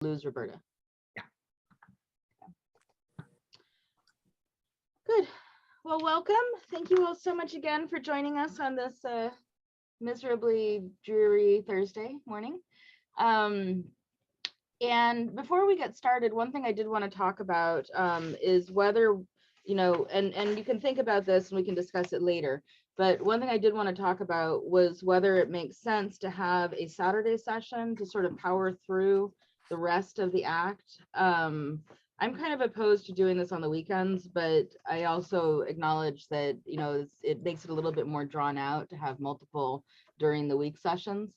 lose Roberta. Yeah. Good. Well, welcome. Thank you all so much again for joining us on this miserably dreary Thursday morning. And before we get started, one thing I did want to talk about is whether, and you can think about this and we can discuss it later. But one thing I did want to talk about was whether it makes sense to have a Saturday session to sort of power through the rest of the act. I'm kind of opposed to doing this on the weekends, but I also acknowledge that, it makes it a little bit more drawn out to have multiple during the week sessions.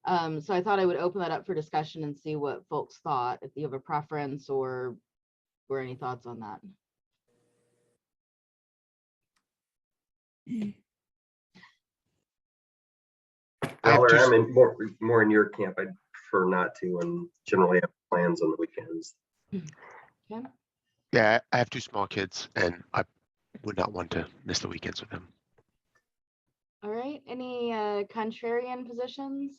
So I thought I would open that up for discussion and see what folks thought, if you have a preference or any thoughts on that. Valerie, I'm in more in your camp. I'd prefer not to, and generally have plans on the weekends. Okay. Yeah, I have two small kids, and I would not want to miss the weekends with them. All right. Any contrarian positions?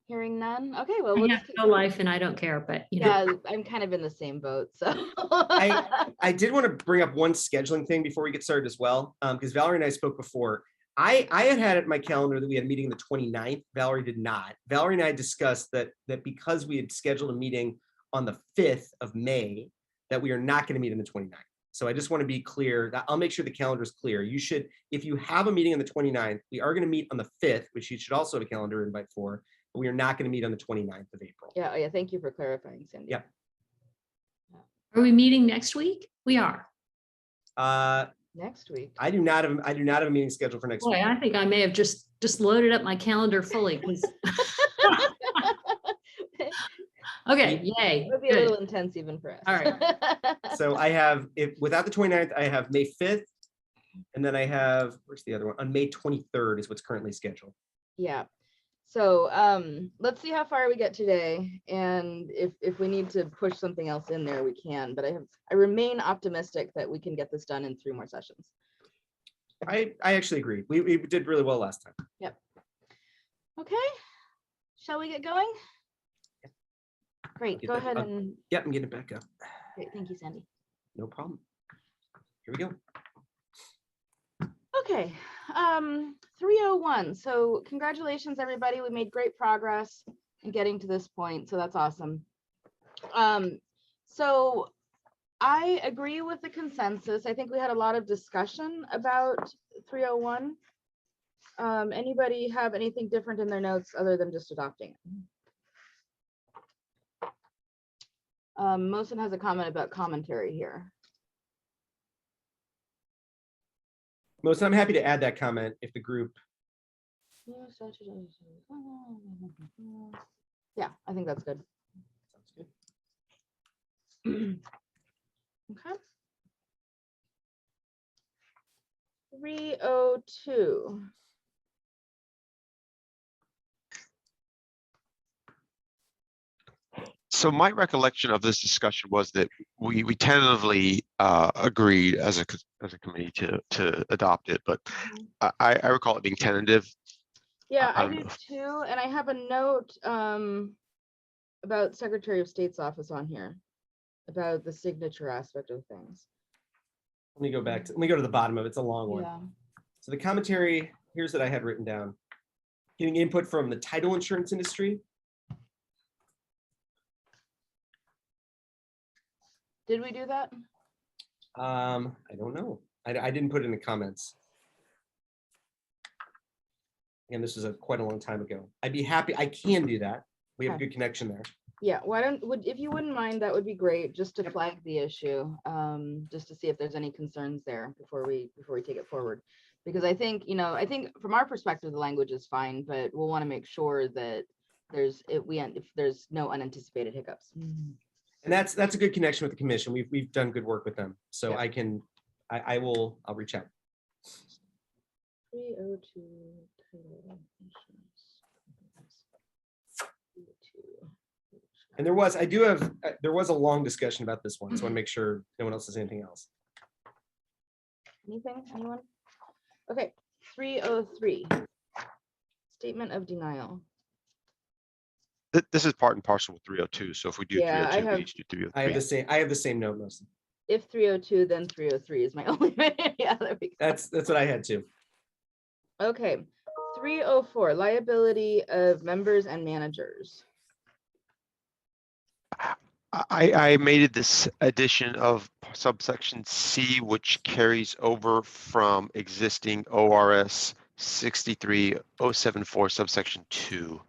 Hearing none. Okay. Well, I have no life and I don't care, but yeah, I'm kind of in the same boat. So I did want to bring up one scheduling thing before we get started as well, because Valerie and I spoke before. I had it in my calendar that we had a meeting the 29th. Valerie did not. Valerie and I discussed that because we had scheduled a meeting on the 5th of May, that we are not going to meet on the 29th. So I just want to be clear. I'll make sure the calendar is clear. You should, if you have a meeting on the 29th, we are going to meet on the 5th, which you should also have a calendar invite for, but we are not going to meet on the 29th of April. yeah. Thank you for clarifying, Cindy. Yep. are we meeting next week? We are. Next week. I do not have a meeting scheduled for next Boy, week. I think I may have just loaded up my calendar fully because okay, yay. It would be a Good. little intense even for us. All right. So I have, without the 29th, I have May 5th, and then I have, where's the other one? On May 23rd is what's currently scheduled. Yeah. So let's see how far we get today, and if we need to push something else in there, we can. But I remain optimistic that we can get this done in 3 more sessions. I actually agree. We did really well last time. Yep. Okay. Shall we get going? Great. Get Go that- ahead I'll- and Yep, I'm getting it back up. great. Thank you, Sandy. No problem. Here we go. Okay. 301. So congratulations, everybody. We made great progress in getting to this point. So that's awesome. So I agree with the consensus. I think we had a lot of discussion about 301. Anybody have anything different in their notes other than just adopting it? Mosin has a comment about commentary here. Most, I'm happy to add that comment if the group. Yeah, I think that's good. Sounds good. Okay. 302. So my recollection of this discussion was that we tentatively agreed as a committee to adopt it, but I recall it being tentative. Yeah, I Um, do too, and I have a note about Secretary of State's office on here about the signature aspect of things. Let me go to the bottom of it. It's a long one. Yeah. So the commentary, here's what I had written down. Getting input from the title insurance industry. Did we do that? I don't know. I didn't put it in the comments. And this was quite a long time ago. I'd be happy. I can do that. We have a Okay. good connection there. Yeah, if you wouldn't mind, that would be great, just to flag the issue, just to see if there's any concerns there before we take it forward. Because I think, I think from our perspective, the language is fine, but we'll want to make sure that if there's no unanticipated hiccups. And that's a good connection with the commission. We've done good work with them. So Yeah. I'll reach out. 302 title insurance. 302. And there was a long discussion about this one. So I want to make sure no one else has anything else. Anyone? Okay, 303. Statement of denial. This is part and parcel with 302. So if we do Yeah, I 302, we have- need to do I have 303. I have the same note, Melissa. If 302, then 303 is my only, yeah, there we go. That's what I had too. Okay, 304, liability of members and managers. I made this addition of subsection C, which carries over from existing ORS 63074 subsection 2.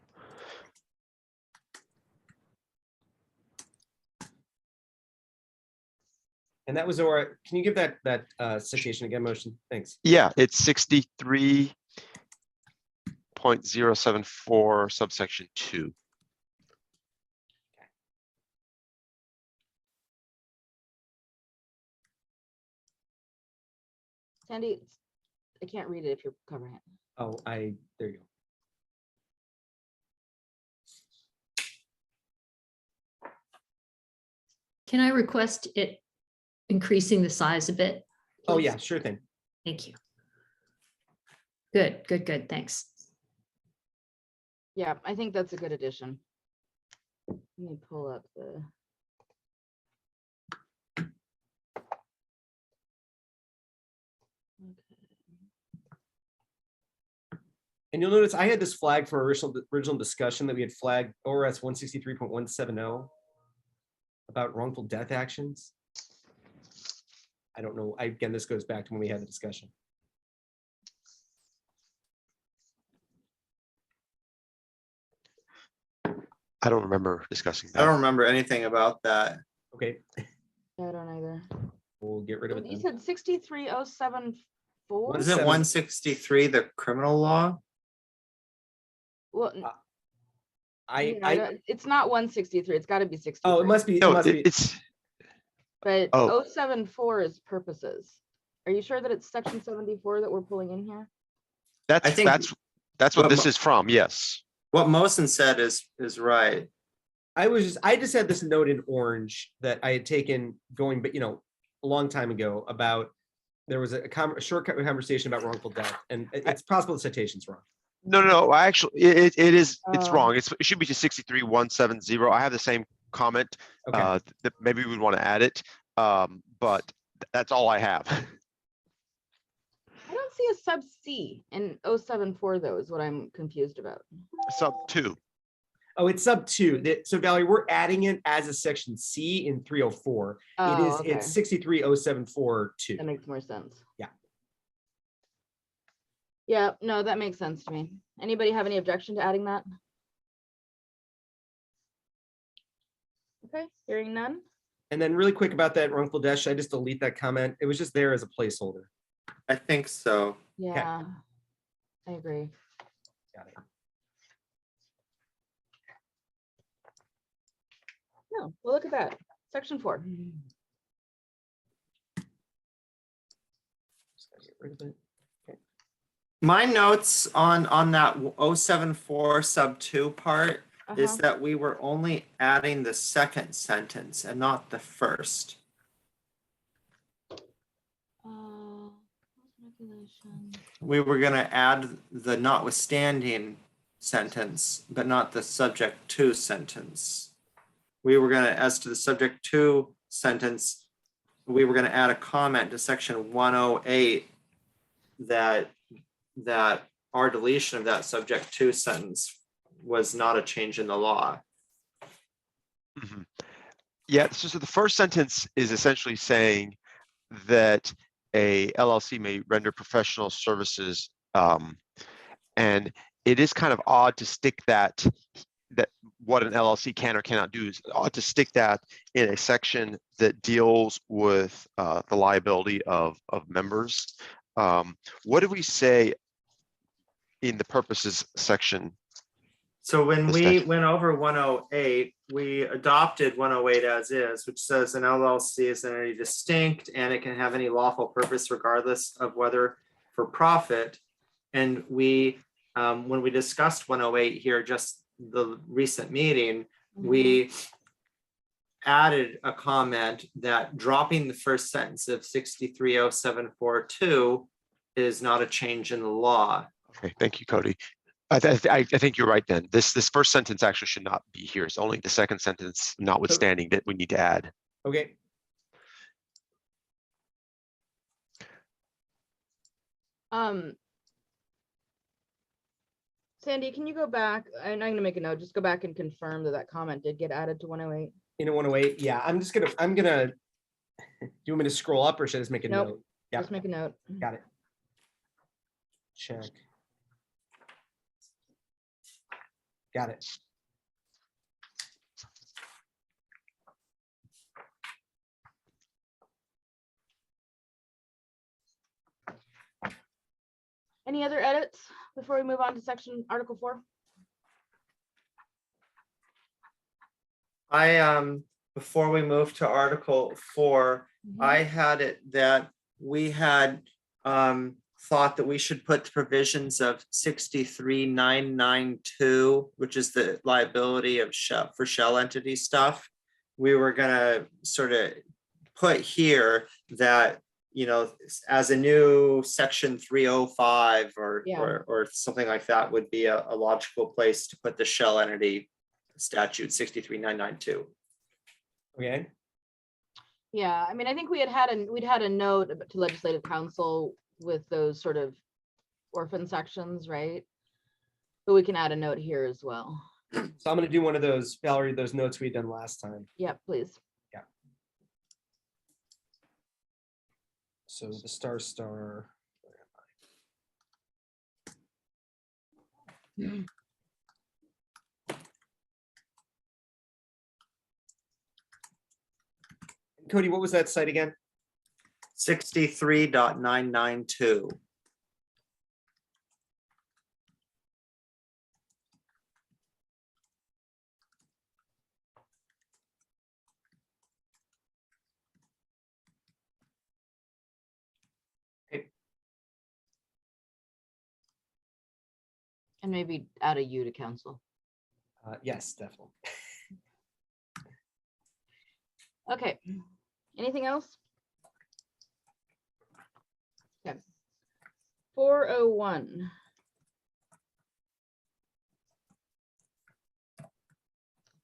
And that was our, can you give that citation again, motion? Thanks. Yeah, it's 63.074 subsection 2. Sandy, I can't read it if you're covering it. Oh, there you go. Can I request it increasing the size a bit? Oh, please? yeah, sure thing. Thank you. Good, good, good. Thanks. Yeah, I think that's a good addition. Let me pull up the. And you'll notice I had this flag for original discussion that we had flagged ORS 163.170 about wrongful death actions. I don't know. Again, this goes back to when we had the discussion. I don't remember discussing I that. don't remember anything about that. Okay, I don't either. we'll get rid of it You then. said 63074? Isn't 163 the criminal law? Well, I it's not 163. It's got to be 63. oh, it must be. It No, must be. it's But Oh. 074 is purposes. Are you sure that it's section 74 that we're pulling in here? that's I think that's what what this mo- is from. Yes. What Mosen said is right. I just had this note in orange that I had taken going, but a long time ago about there was a short conversation about wrongful death, and it's possible the citation's wrong. No. I actually, it's Oh. wrong. It should be to 63170. I have the same comment. Okay. That maybe we would want to add it, but that's all I have. I don't see a sub C in 074 though, is what I'm confused about. Sub 2. Oh, it's sub 2. So Valerie, we're adding it as a section C in 304. Oh, okay. It's 63074-2. That makes more sense. Yeah. Yeah, no, that makes sense to me. Anybody have any objection to adding that? Okay, hearing none. And then really quick about that wrongful death, should I just delete that comment? It was just there as a placeholder. I think so. Yeah, I agree. Got it. No, well, look at that. Section 4. Just gotta get rid of it. My notes on that 074 sub 2 part is Uh-huh. that we were only adding the second sentence and not the first. Regulation. We were going to add the notwithstanding sentence, but not the subject to sentence. We were going to, as to the subject to sentence, we were going to add a comment to section 108 that our deletion of that subject to sentence was not a change in the law. Mhm. Yeah, so the first sentence is essentially saying that a LLC may render professional services, and it is kind of odd to stick that what an LLC can or cannot do is odd to stick that in a section that deals with the liability of members. What did we say in the purposes section? So when The we statute. went over 108, we adopted 108 as is, which says an LLC is an entity distinct and it can have any lawful purpose regardless of whether for profit. And we, when we discussed 108 here, just the recent meeting, we added a comment that dropping the first sentence of 630742 is not a change in the law. Okay, thank you, Cody. I think you're right then. This first sentence actually should not be here. It's only the second sentence notwithstanding that we need to add. Okay. Sandy, can you go back? I'm gonna make a note, just go back and confirm that that comment did get added to 108. In a 108, yeah, I'm gonna, do you want me to scroll up or should I just make a Nope. note? Yeah, Just make a note. got it. Check. Got it. Any other edits before we move on to section Article 4? Before we move to Article 4, I had it that we had thought that we should put the provisions of 63992, which is the liability of for shell entity stuff. We were gonna sort of put here that, you know, as a new section 305 or something like that would be a logical place to put the shell entity statute 63992. Okay. Yeah, I mean, I think we'd had a note to legislative council with those sort of orphan sections, right? But we can add a note here as well. So I'm gonna do one of those, Valerie, those notes we done last time. Yeah, please. Yeah. So the star. Where am I? Cody, what was that site again? 63.992. And maybe add a U to council. Yes, definitely. Okay. Anything else? Okay. 401.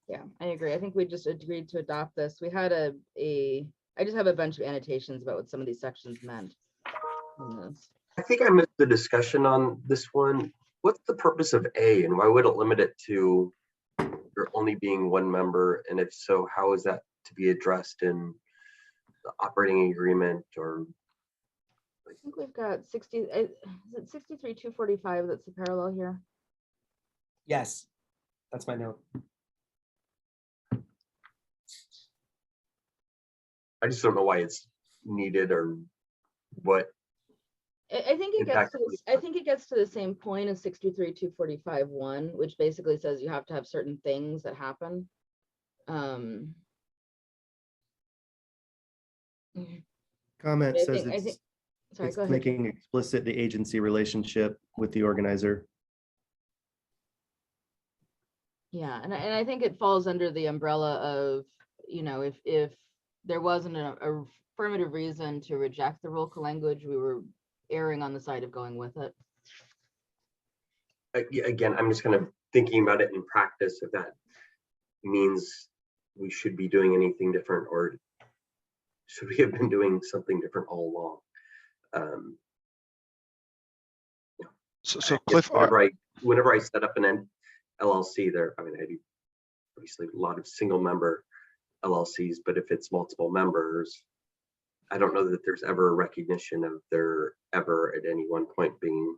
Yeah, I agree. I think we just agreed to adopt this. We had I just have a bunch of annotations about what some of these sections meant. I think I missed the discussion on this one. What's the purpose of A and why would it limit it to there only being one member? And if so, how is that to be addressed in the operating agreement or? I think we've got 60, is it 63,245 that's the parallel here? Yes, that's my note. I just don't know why it's needed or what. I think it gets to this, I think it gets to the same point as 63,245-1, which basically says you have to have certain things that happen. Comment I says think, sorry, it's go ahead. making explicit the agency relationship with the organizer. Yeah, and I think it falls under the umbrella of, you know, if there wasn't a affirmative reason to reject the ROLCA language, we were erring on the side of going with it. Again, I'm just kind of thinking about it in practice, if that means we should be doing anything different or should we have been doing something different all along? So Cliff, whenever I set up an LLC there, I mean, I do obviously a lot of single member LLCs, but if it's multiple members, I don't know that there's ever a recognition of there ever at any one point being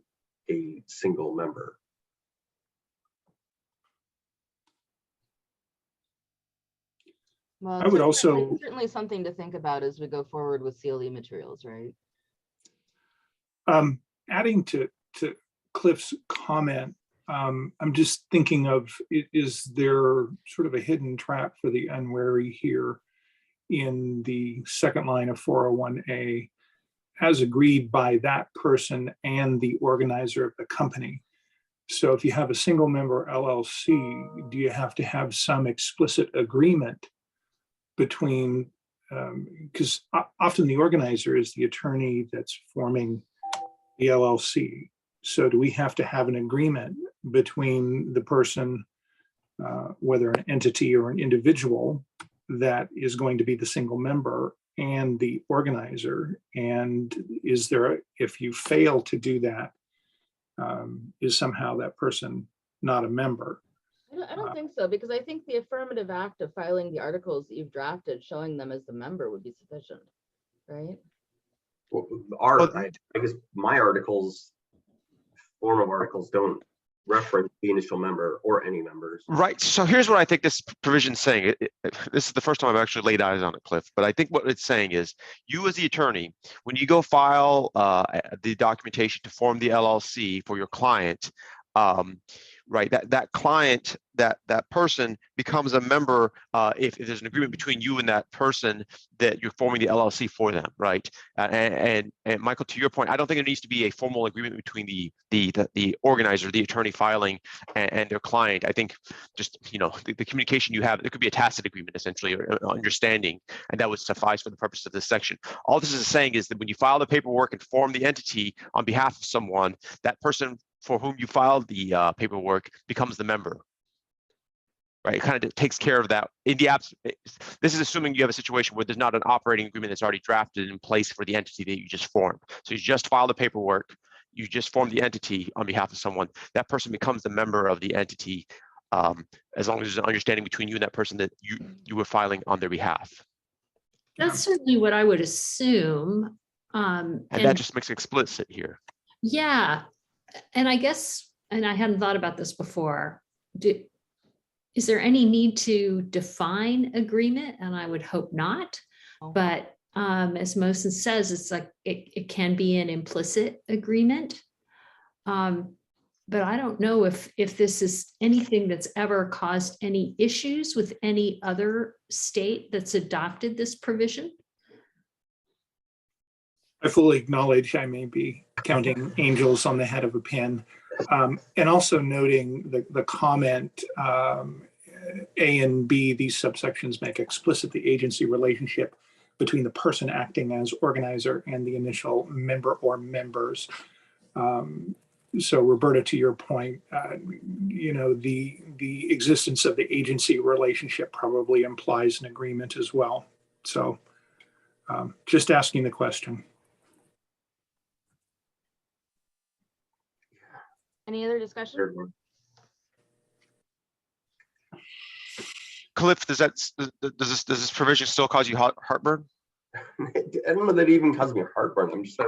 a single member. Well, I would also certainly something to think about as we go forward with CLE materials, right? adding to Cliff's comment, I'm just thinking of, is there sort of a hidden trap for the unwary here in the second line of 401A, as agreed by that person and the organizer of the company? So if you have a single member LLC, do you have to have some explicit agreement between, because often the organizer is the attorney that's forming the LLC. So do we have to have an agreement between the person, whether an entity or an individual, that is going to be the single member and the organizer? And is there, if you fail to do that, is somehow that person not a member? I don't think so, because I think the affirmative act of filing the articles that you've drafted, showing them as the member would be sufficient, right? Well, Well, I guess my articles, form of articles don't reference the initial member or any members. Right. So here's what I think this provision is saying. This is the first time I've actually laid eyes on it, Cliff. But I think what it's saying is, you as the attorney, when you go file the documentation to form the LLC for your client, right, that client, that person becomes a member if there's an agreement between you and that person that you're forming the LLC for them, right? And Michael, to your point, I don't think there needs to be a formal agreement between the organizer, the attorney filing, and their client. I think just, you know, the communication you have, there could be a tacit agreement essentially, or understanding, and that would suffice for the purpose of this section. All this is saying is that when you file the paperwork and form the entity on behalf of someone, that person for whom you filed the paperwork becomes the member. Right, it kind of takes care of that. In the this is assuming you have a situation where there's not an operating agreement that's already drafted in place for the entity that you just formed. So you just filed the paperwork, you just formed the entity on behalf of someone. That person becomes the member of the entity, as long as there's an understanding between you and that person that you were filing on their behalf. That's certainly what I would assume. And that just makes it explicit here. Yeah, and I guess, and I hadn't thought about this before, is there any need to define agreement? And I would hope not. But as Mosen says, it's like it can be an implicit agreement. But I don't know if this is anything that's ever caused any issues with any other state that's adopted this provision. I fully acknowledge I may be counting angels on the head of a pin. And also noting the comment, A and B, these subsections make explicit the agency relationship between the person acting as organizer and the initial member or members. So Roberta, to your point, you know, the existence of the agency relationship probably implies an agreement as well. So just asking the question. Any other discussion? Cliff, does this provision still cause you heartburn? I don't know that it even causes me heartburn. I'm just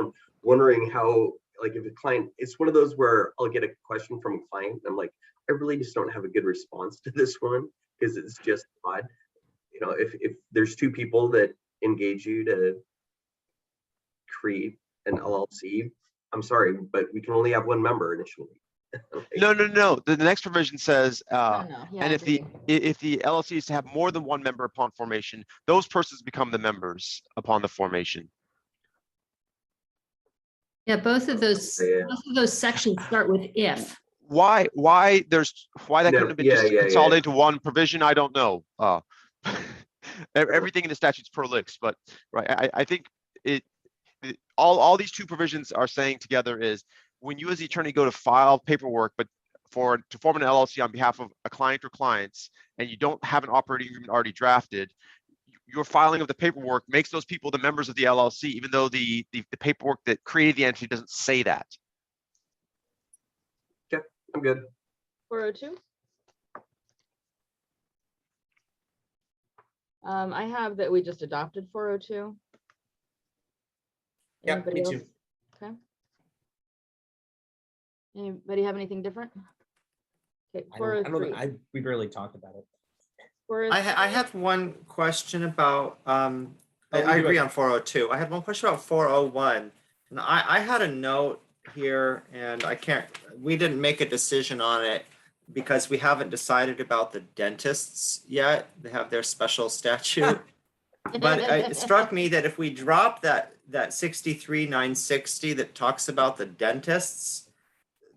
wondering how, like, if a client, it's one of those where I'll get a question from a client and I'm like, I really just don't have a good response to this one because it's just odd. You know, if there's two people that engage you to create an LLC, I'm sorry, but we can only have one member initially. No. The next provision says, Yeah, and if the LLC is to have more than one member upon formation, those persons become the members upon the formation. Yeah, both of those sections start with if. Why that couldn't have been just consolidated to one provision? I don't know. Everything in the statute's prolix, but right, I think all these two provisions are saying together is, when you as the attorney go to file paperwork, but to form an LLC on behalf of a client or clients, and you don't have an operating agreement already drafted, your filing of the paperwork makes those people the members of the LLC, even though the paperwork that created the entity doesn't say that. Okay, I'm good. 402. I have that we just adopted 402. Yeah, Anybody me else? too. Okay. Anybody have anything different? Okay, I don't 403. know. We barely talked about it. I have one question about, I agree on 402. I had one question about 401. And I had a note here and we didn't make a decision on it because we haven't decided about the dentists yet. They have their special statute. But it struck me that if we drop that 63,960 that talks about the dentists,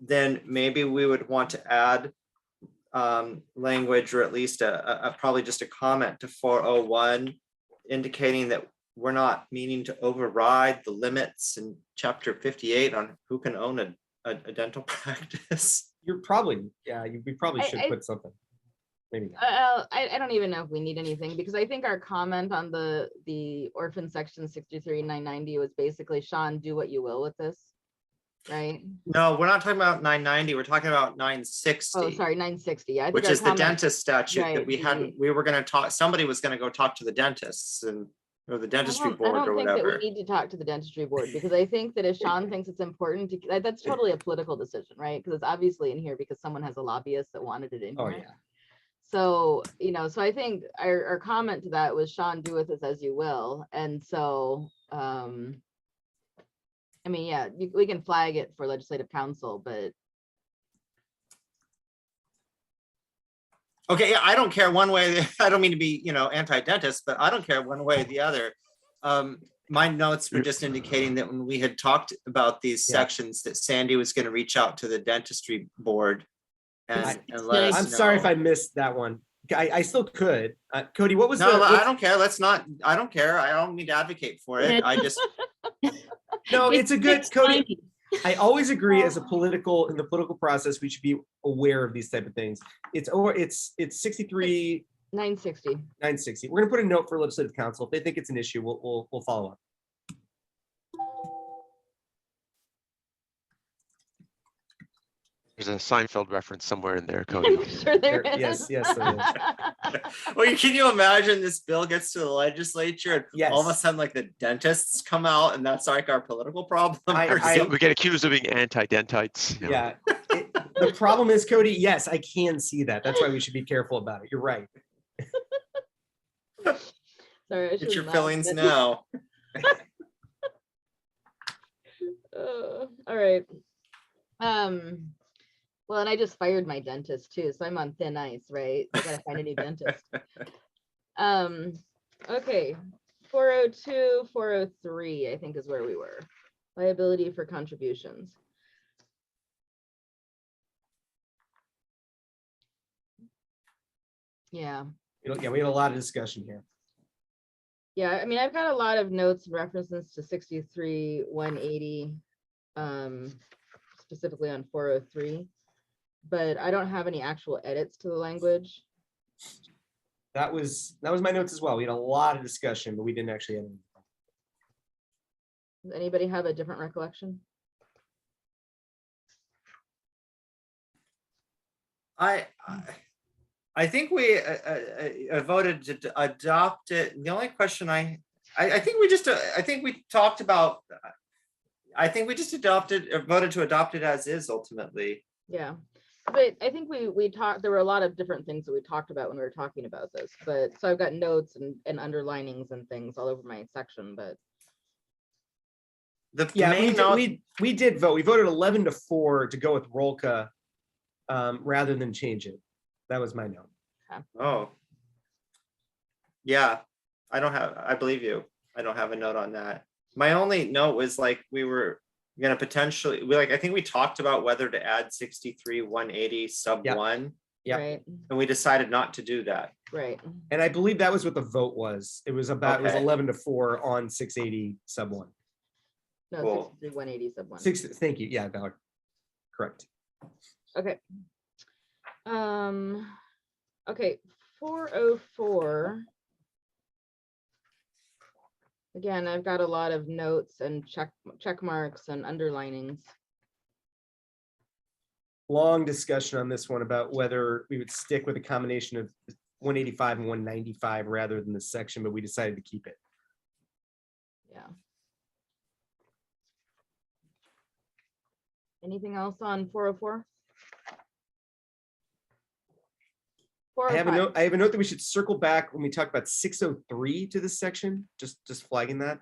then maybe we would want to add language, or at least probably just a comment to 401, indicating that we're not meaning to override the limits in chapter 58 on who can own a a dental practice. You're probably, yeah, we probably should I- put something. Maybe not. I don't even know if we need anything, because I think our comment on the orphan section 63,990 was basically, Sean, do what you will with this, right? No, we're not talking about 990. We're talking about 960. Oh, sorry, 960. Yeah, I think Which our is the comment- dentist statute that right, we had, we were gonna talk, somebody was gonna go talk to the dentists or the dentistry I board or don't think that we whatever. need to talk to the dentistry board, because I think that if Sean thinks it's important to, that's totally a political decision, right? Because it's obviously in here because someone has a lobbyist that wanted it in Oh, here. yeah. So, so I think our comment to that was, Sean, do with this as you will. And so, I mean, yeah, we can flag it for legislative council, but Okay, yeah, I don't care one way, I don't mean to be, anti-dentist, but I don't care one way or the other. My notes were just indicating that when we had talked about these Yeah. sections, that Sandy was gonna reach out to the dentistry board and It's let us nice. I'm sorry if know. I missed that one. I still could. Cody, what was No, the? I what's- don't care. I don't care. I don't need to advocate for it. I just, No, it's a good, Cody. 690. I always agree in the political process, we should be aware of these type of things. It's 63, 960. 960. We're gonna put a note for legislative council. If they think it's an issue, we'll follow up. There's a Seinfeld reference somewhere in there, Cody. I'm sure there There- is. yes, there is. well, can you imagine this bill gets to the legislature and all of a Yes. sudden like the dentists come out and that's like our political problem? We get accused of being anti-dentites. Yeah. The problem is, Cody, yes, I can see that. That's why we should be careful about it. You're right. Sorry, I Get should've your not fillings said- now. All right. Well, and I just fired my dentist too, so I'm on thin ice, right? I gotta find a new dentist. Okay, 402, 403, I think is where we were. Liability for contributions. Yeah. Yeah, we had a lot of discussion here. Yeah, I mean, I've got a lot of notes, references to 63, 180, specifically on 403, but I don't have any actual edits to the language. That was my notes as well. We had a lot of discussion, but we didn't actually have any. Does anybody have a different recollection? I think we voted to adopt it. The only question I think we just talked about. I think we just voted to adopt it as is ultimately. Yeah, but I think we talked, there were a lot of different things that we talked about when we were talking about this, but so I've got notes and underlinings and things all over my section, but The Yeah, main note, we did vote. We voted 11-4 to go with Rolka rather than change it. That was my note. oh. Yeah, I believe you. I don't have a note on that. My only note was like, we were gonna potentially, I think we talked about whether to add 63, 180 sub Yep. 1, Yep. right, and we decided not to do that. right. And I believe that was what the vote was. It was Okay. 11-4 on 680 sub 1. No, Cool. 63, 180 sub 1. Thank you. Yeah, Valerie. Correct. Okay. Okay, 404. Again, I've got a lot of notes and check marks and underlinings. Long discussion on this one about whether we would stick with a combination of 185 and 195 rather than the section, but we decided to keep it. Yeah. Anything else on 404? I have a 405. note. I have a note that we should circle back when we talk about 603 to this section. Just flagging that.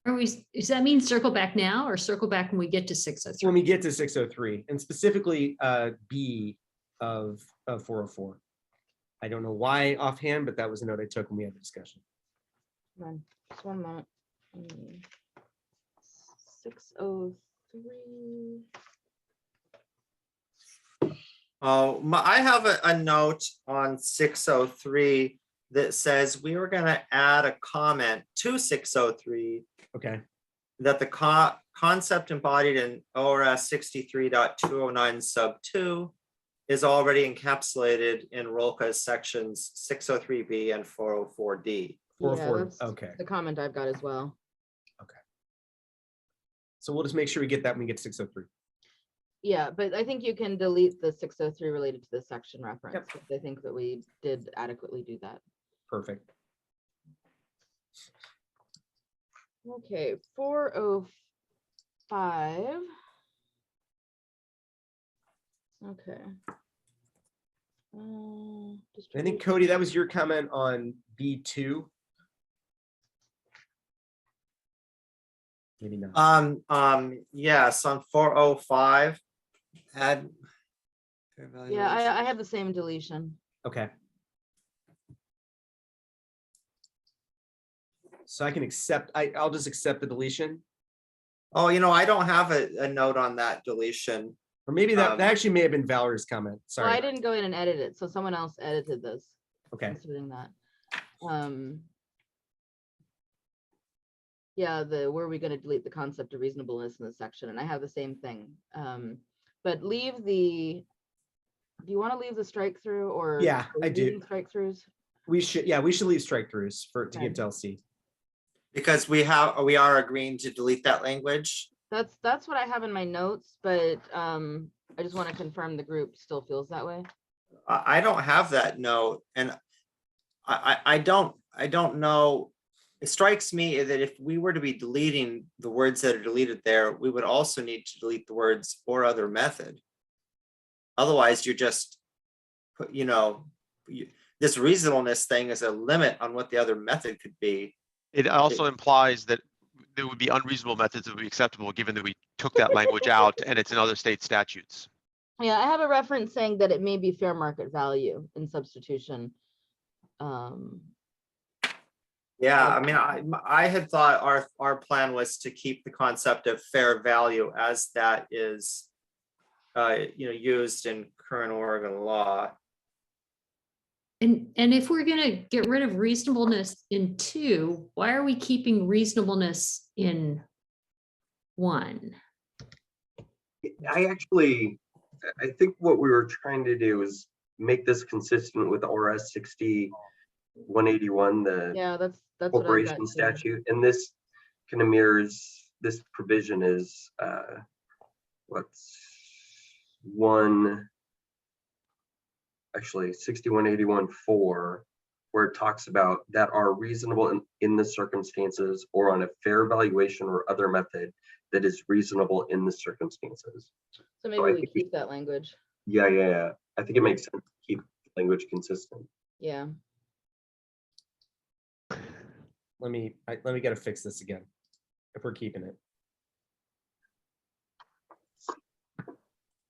Does that mean circle back now or circle back when we get to 603? When we get to 603 and specifically B of 404. I don't know why offhand, but that was a note I took when we had the discussion. Come on, just one moment. 603. Oh, I have a note on 603 that says we were gonna add a comment to 603 Okay, that the concept embodied in ORS 63.209 sub 2 is already encapsulated in ROLCA's sections 603B and 404D. 404, that's okay. the comment I've got as well. So we'll just make sure we get that when we get 603. Yeah, but I think you can delete the 603 related to this section reference. Yep. 'Cause I think that we did adequately do that. Perfect. Okay, 405. Okay. I think Distribution. Cody, that was your comment on B2. Maybe not. Yes, on 405. Add. Yeah, I have the same deletion. Okay. So I can accept, I'll just accept the deletion, Oh, you know, I don't have a note on that deletion. or maybe that Um, actually may have been Valerie's comment. Well, I Sorry. didn't go in and edit it, so someone else edited this. Okay. Considering that. Yeah, where are we gonna delete the concept of reasonableness in this section? And I have the same thing. But leave do you want to leave the strike through or? Yeah, are we I do. leaving Strike throughs? We should leave strike throughs to Okay. give to LC. Because we are agreeing to delete that language. That's what I have in my notes, but I just want to confirm the group still feels that way. I don't have that note, and I don't know. It strikes me that if we were to be deleting the words that are deleted there, we would also need to delete the words or other method. Otherwise, you're just, this reasonableness thing is a limit on what the other method could be. It also implies that there would be unreasonable methods that would be acceptable, given that we took that language out and it's in other state statutes. Yeah, I have a reference saying that it may be fair market value in substitution. Yeah, I mean, I had thought our plan was to keep the concept of fair value as that is, used in current Oregon law. And if we're gonna get rid of reasonableness in 2, why are we keeping reasonableness in 1? I think what we were trying to do is make this consistent with RS 60-181, the Yeah, that's what I've got corporation too. statute, and this kind of mirrors, this provision is what's one, actually 6181-4, where it talks about that are reasonable in the circumstances or on a fair valuation or other method that is reasonable in the circumstances. So maybe I we think keep that language. Yeah. I think it makes sense to keep language consistent. Yeah. Let me get to fix this again, if we're keeping it.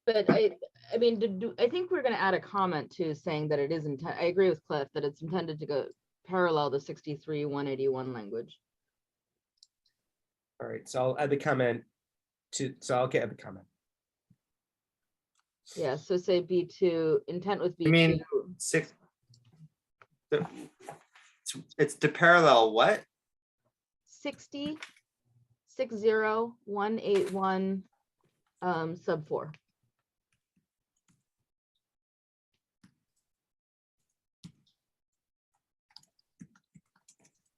But I mean, I think we're gonna add a comment too, saying that it is I agree with Cliff that it's intended to go parallel the 63-181 language. All right, so I'll add the comment I'll get the comment. Yeah, so say B2, intent with B2. I mean, it's to parallel what? 60-181 sub 4.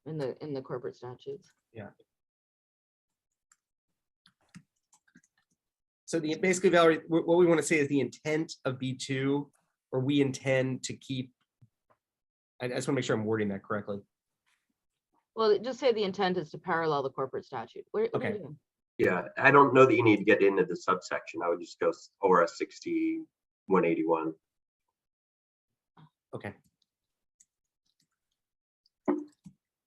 In the corporate statutes. Yeah. So basically, Valerie, what we want to say is the intent of B2, or we intend to keep. I just want to make sure I'm wording that correctly. Well, just say the intent is to parallel the corporate statute. What are you doing? Yeah, I don't know that you need to get into the subsection. I would just go ORS 60-181. Okay.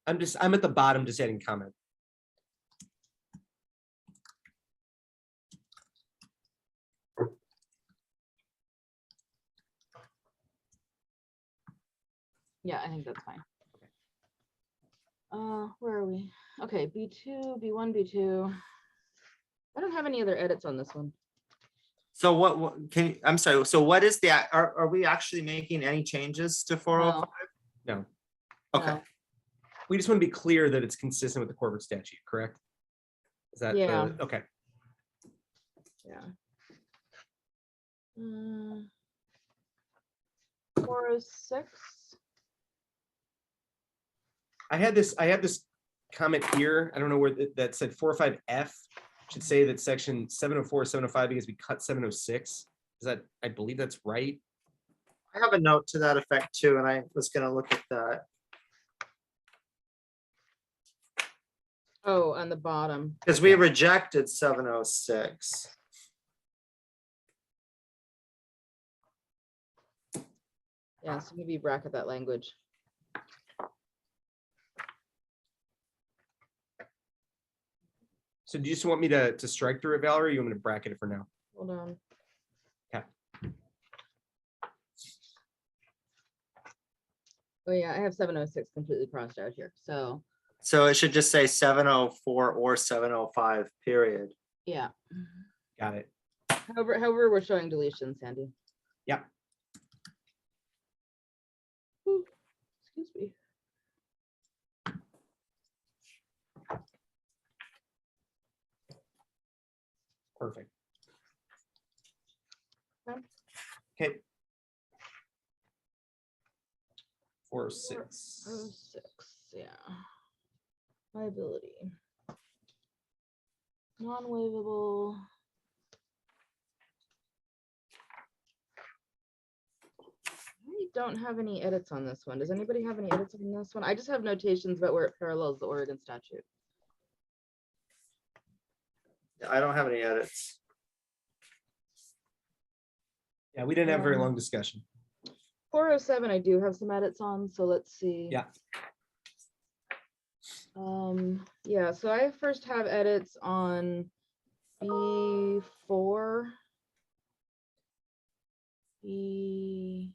I'm at the bottom, just adding comment. Yeah, I think that's fine. Where are we? Okay, B2, B1, B2. I don't have any other edits on this one. So what I'm sorry, so what is are we actually making any changes to 405? No. Okay, No. We just want to be clear that it's consistent with the corporate statute, correct? Is that, Yeah. okay, Yeah. 406. I had this comment here, I don't know where that said 405F, should say that section 704, 705, because we cut 706. Is that, I believe that's right? I have a note to that effect too, and I was gonna look at that. Oh, on the bottom. Because we rejected 706. Yeah, so maybe bracket that language. So do you just want me to strike through it, Valerie, or you want me to bracket it for now? Hold on. Okay. Oh yeah, I have 706 completely crossed out here. So So it should just say 704 or 705, period. yeah. Got it. However, we're showing deletions, Sandy. Yep. Ooh, excuse me. Perfect. Okay. Okay. 406. 406, yeah. Liability. Non-waivable. I don't have any edits on this one. Does anybody have any edits on this one? I just have notations about where it parallels the Oregon statute. I don't have any edits. Yeah, we didn't have a very long discussion. 407, I do have some edits on, so let's see. Yeah. Yeah, so I first have edits on B4. B4,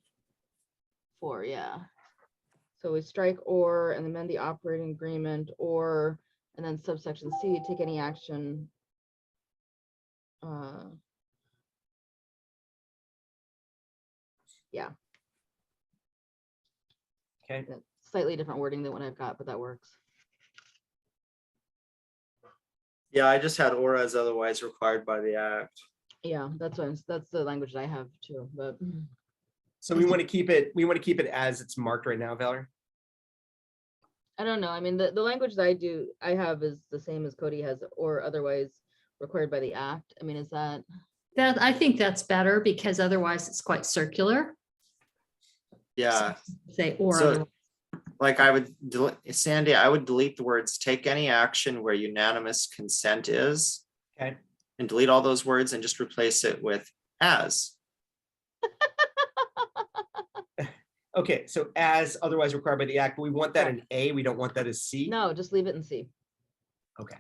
yeah. So we strike or and amend the operating agreement, or, and then subsection C, take any action. Yeah. Okay. That's slightly different wording than what I've got, but that works. Yeah, I just had or as otherwise required by the act. Yeah, that's the language that I have too, but So we want to keep it as it's marked right now, Valerie? I don't know. I mean, the language that I have is the same as Cody has, or otherwise required by the act. I mean, is that? That, I think that's better because otherwise it's quite circular. Yeah, Say or So- otherwise. like I would, Sandy, I would delete the words, take any action where unanimous consent is. Okay. And delete all those words and just replace it with as. Okay, so as otherwise required by the act, but we want that in A, we don't want that as C? No, just leave it in C, Okay,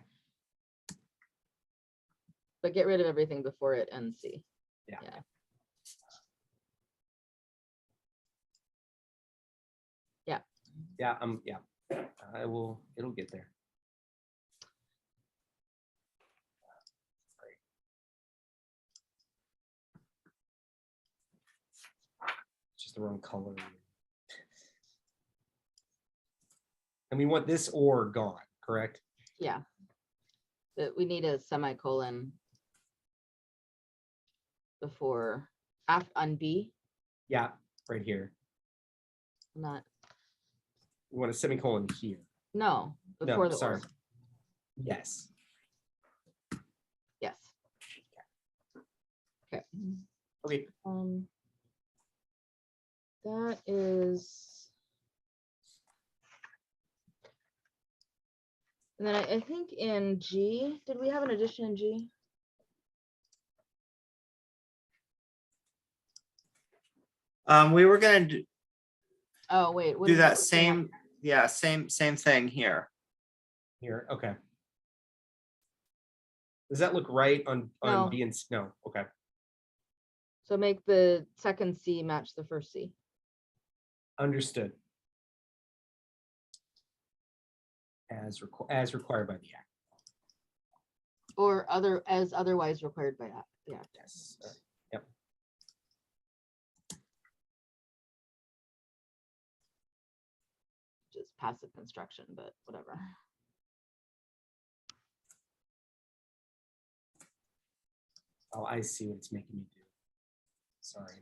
but get rid of everything before it and C. Yeah. yeah, it'll get there. It's just the wrong color. And we want this or gone, correct? Yeah. But we need a semicolon before, on B, Yeah, right here. not, We want a semicolon here. no, before No, the sorry. or. Yes. Yes. Okay. Okay. That is. And then I think in G, did we have an addition in G? We were gonna Oh, wait. what do is that it? same, yeah, same thing here. Here, okay. Does that look right on No. B and C? No, okay. So make the second C match the first C. Understood. As required by the act. Or as otherwise required by act. Yeah. Yes. Yep. Just passive construction, but whatever. Oh, I see what it's making me do. Sorry.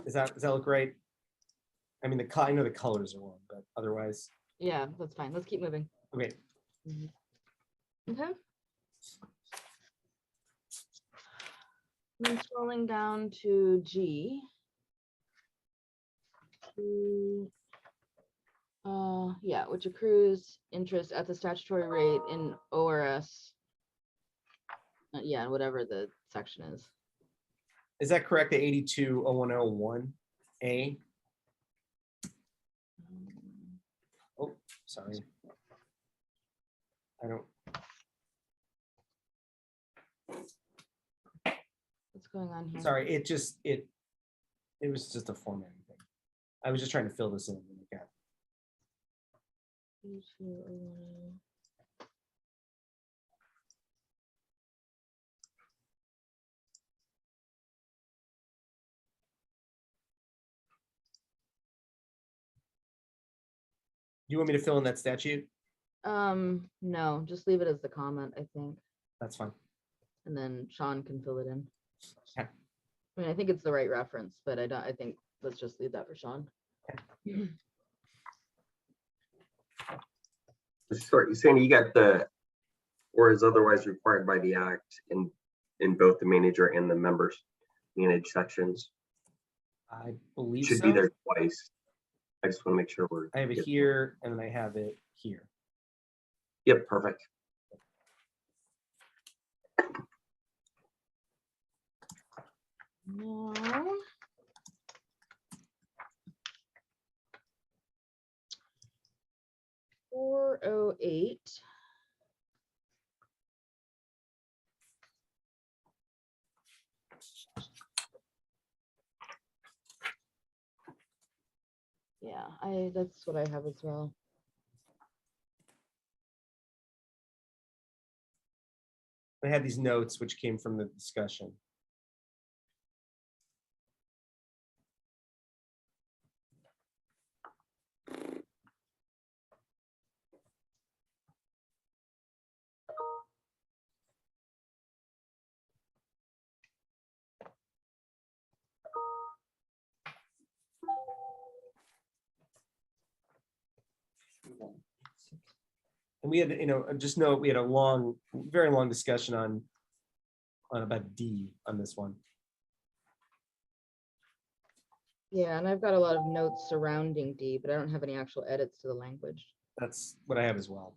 Does that look right? I mean, I know the colors are wrong, but otherwise, Yeah, that's fine. Let's keep moving. okay. Okay. And scrolling down to G. Yeah, which accrues interest at the statutory rate in ORS. Yeah, whatever the section is. Is that correct? The 820101A? Oh, sorry. I don't. What's going on here? Sorry, it was just a formatting thing. I was just trying to fill this in. Okay. You want me to fill in that statute? No, just leave it as the comment, I think, That's fine. and then Sean can fill it in. Okay. I mean, I think it's the right reference, but I think let's just leave that for Sean. Sorry, Sandy, you got the, or is otherwise required by the act in both the manager and the members manage sections. I It believe should so. be there twice. I just want to make sure we're. I have it here and then I have it here. Yep, perfect. No. 408. Yeah, that's what I have as well. I had these notes which came from the discussion. And we had, just note, we had a very long discussion on about D on this one. Yeah, and I've got a lot of notes surrounding D, but I don't have any actual edits to the language. That's what I have as well.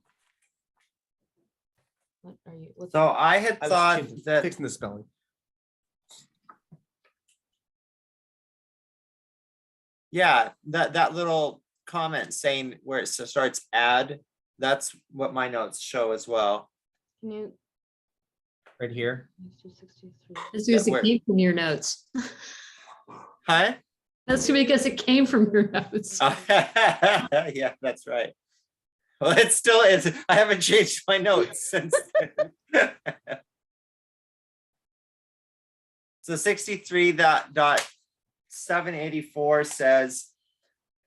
What are you? What's So I had I was thought changing- that, fixing the spelling. yeah, that little comment saying where it starts add, that's what my notes show as well. Can you? Right here. 263. That's because where- it came from your notes. Huh? That's because it came from your notes. Yeah, that's right. Well, it still is. I haven't changed my notes since then. So 63.784 says,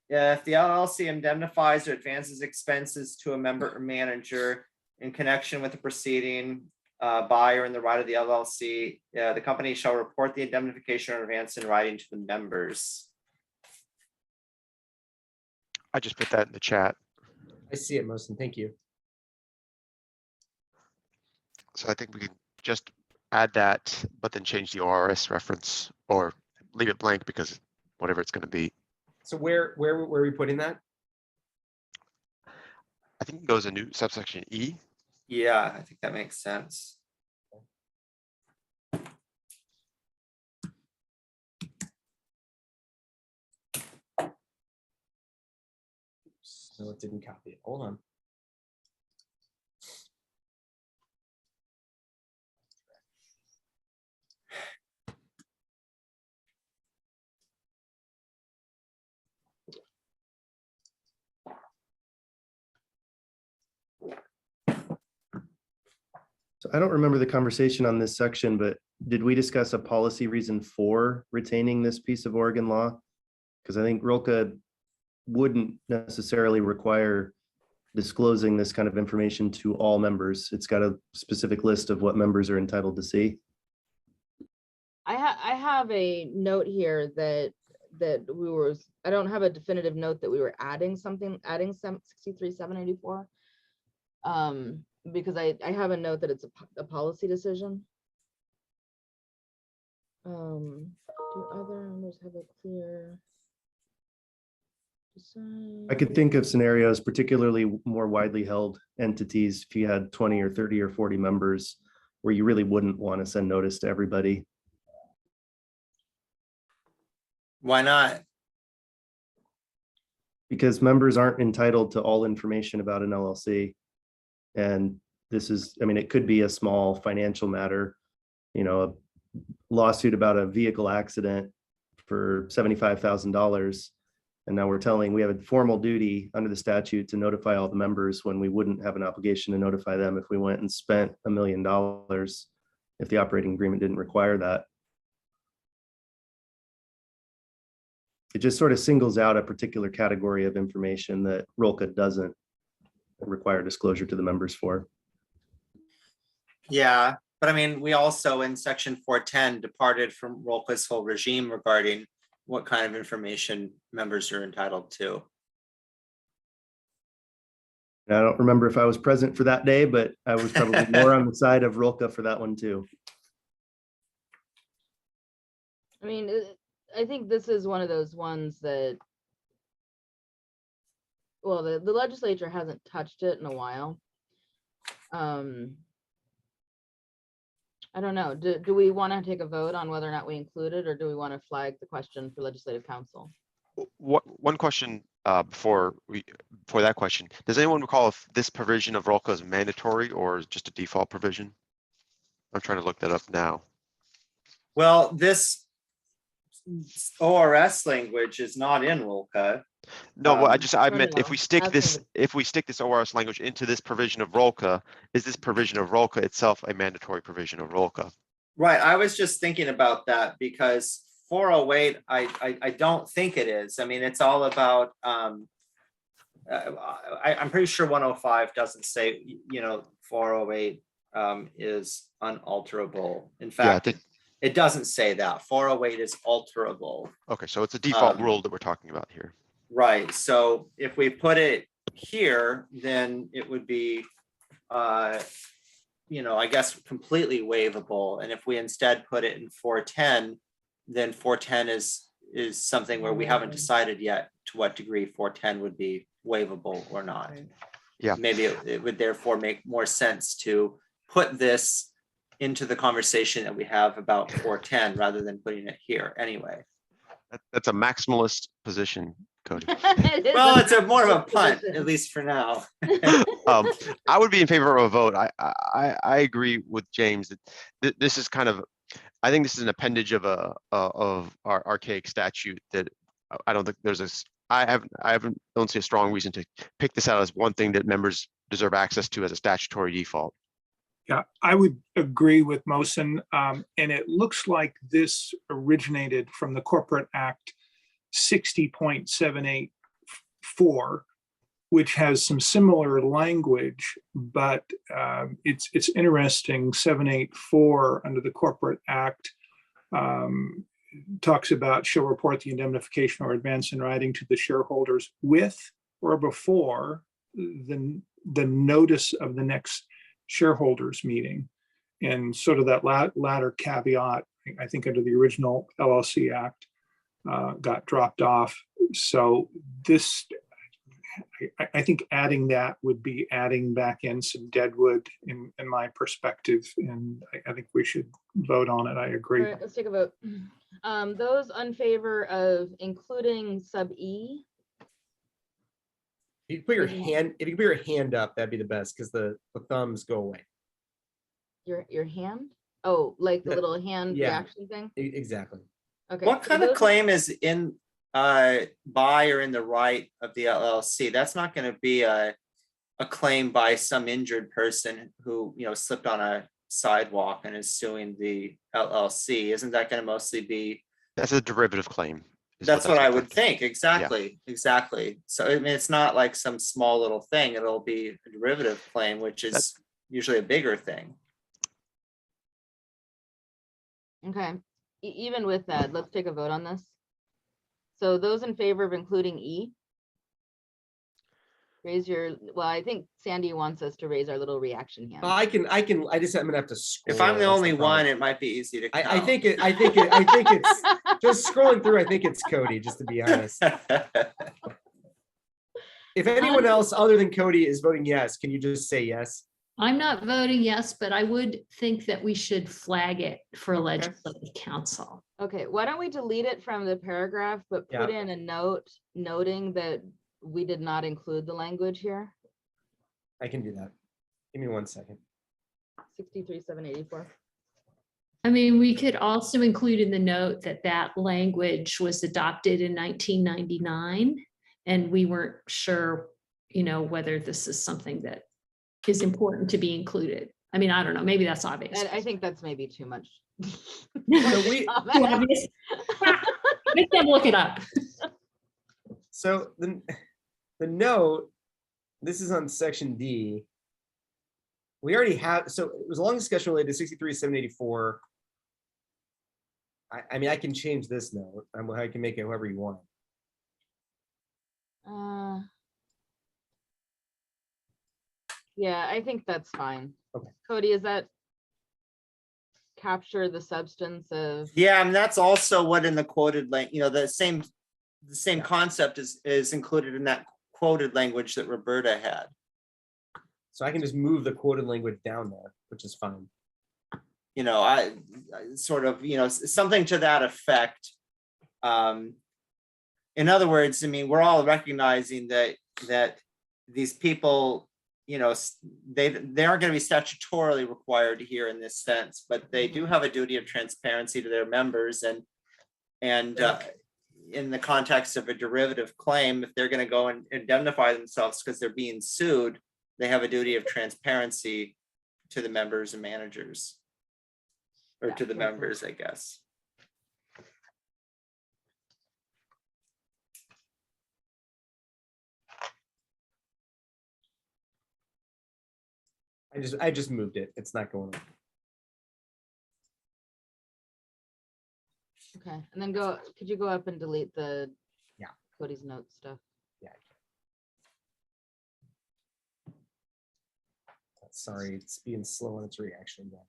if the LLC indemnifies or advances expenses to a member or manager in connection with the proceeding by or in the right of the LLC, the company shall report the indemnification or advance in writing to the members. I just put that in the chat. I see it, Mosin. Thank you. So I think we can just add that, but then change the ORS reference or leave it blank because whatever it's going to be. So where are we putting that? I think it goes a new subsection E. Yeah, I think that makes sense. No, it didn't copy it. Hold on. So I don't remember the conversation on this section, but did we discuss a policy reason for retaining this piece of Oregon law? Because I think ROLCA wouldn't necessarily require disclosing this kind of information to all members. It's got a specific list of what members are entitled to see. I have a note here that I don't have a definitive note that we were adding some 63,784. Because I have a note that it's a policy decision. Do other members have a clear design? I could think of scenarios, particularly more widely held entities, if you had 20 or 30 or 40 members, where you really wouldn't want to send notice to everybody. Why not? Because members aren't entitled to all information about an LLC. And this is, I mean, it could be a small financial matter, you know, a lawsuit about a vehicle accident for $75,000. And now we have a formal duty under the statute to notify all the members, when we wouldn't have an obligation to notify them if we went and spent $1 million, if the operating agreement didn't require that. It just sort of singles out a particular category of information that ROLCA doesn't require disclosure to the members for. Yeah, but I mean, we also in section 410 departed from ROLCA's whole regime regarding what kind of information members are entitled to. And I don't remember if I was present for that day, but I was probably more on the side of ROLCA for that one too. I mean, I think this is one of those ones that, well, the legislature hasn't touched it in a while. I don't know. Do we want to take a vote on whether or not we include it, or do we want to flag the question for legislative council? One question before that question, does anyone recall if this provision of ROLCA is mandatory or is just a default provision? I'm trying to look that up now. Well, this ORS language is not in ROLCA. No, well, I No, meant no, if we stick that's this ORS language into this provision of ROLCA, is this provision of ROLCA itself a mandatory provision of ROLCA? Right, I was just thinking about that because 408, I don't think it is. I mean, it's all about, I'm pretty sure 105 doesn't say, 408 is unalterable. In fact, it doesn't say that. 408 is alterable. Okay, so it's a default rule that we're talking about here. Right, so if we put it here, then it would be, I guess completely waivable. And if we instead put it in 410, then 410 is something where we haven't decided yet to what degree 410 would be waivable or not. Yeah. Maybe it would therefore make more sense to put this into the conversation that we have about 410 rather than putting it here anyway. That's a maximalist position, Cody. Well, it's more of a punt, at least for now. I would be in favor of a vote. I agree with James that this is kind of, I think this is an appendage of our archaic statute that I don't think don't see a strong reason to pick this out as one thing that members deserve access to as a statutory default. Yeah, I would agree with Mosen. And it looks like this originated from the Corporate Act 60.784, which has some similar language, but it's interesting. 784 under the Corporate Act talks about shall report the indemnification or advance in writing to the shareholders with or before the notice of the next shareholders meeting. And sort of that latter caveat, I think under the original LLC Act, got dropped off. So this, I think adding that would be adding back in some deadwood in my perspective. And I think we should vote on it. I agree. All right, let's take a vote. Those in favor of including sub E? If you put your hand up, that'd be the best, because the thumbs go away. Your hand? Oh, like the little hand Yeah. reaction thing? Exactly. Okay. What so kind of those- claim is in by or in the right of the LLC? That's not going to be a claim by some injured person who slipped on sidewalk and is suing the LLC, isn't that going to mostly be? That's a derivative claim. is That's what I gonna would be. think. Exactly. Exactly. So I mean, it's not like some small little thing. It'll be a derivative claim, which is usually a bigger thing. Okay, even with that, let's take a vote on this. So those in favor of including E? Raise your, well, I think Sandy wants us to raise our little reaction hand. I just, I'm gonna have to scroll. If I'm the that's only problem. one, it might be easy to count. I think it's, just scrolling through, I think it's Cody, just to be honest. If anyone else other than Cody is voting yes, can you just say yes? I'm not voting yes, but I would think that we should flag it for legislative council. Okay, why don't we delete it from the paragraph, but put in a note noting that we did not include the language here? I can do that. Give me 1 second. 63,784. I mean, we could also include in the note that that language was adopted in 1999, and we weren't sure, whether this is something that is important to be included. I mean, I don't know, maybe that's obvious. And I think that's maybe too much. So we, Too obvious? Make them look it up. so the note, this is on section D. We already have, so it was a long discussion related to 63,784. I mean, I can change this note. I can make it however you want. Yeah, I think that's fine. Okay. Cody, is that capture the substance of? Yeah, I mean, that's also what in the quoted the same concept is included in that quoted language that Roberta had. So I can just move the quoted language down there, which is fine. I sort of, something to that effect. In other words, I mean, we're all recognizing that these people, they aren't going to be statutorily required here in this sense, but they do have a duty of transparency to their members, and in the context of a derivative claim, if they're going to go and indemnify themselves because they're being sued, they have a duty of transparency to the members and managers, or to the members, I guess. I just moved it. It's not going on. Okay, and then could you go up and delete the Cody's notes stuff? Yeah. Sorry, it's being slow on its reaction. But...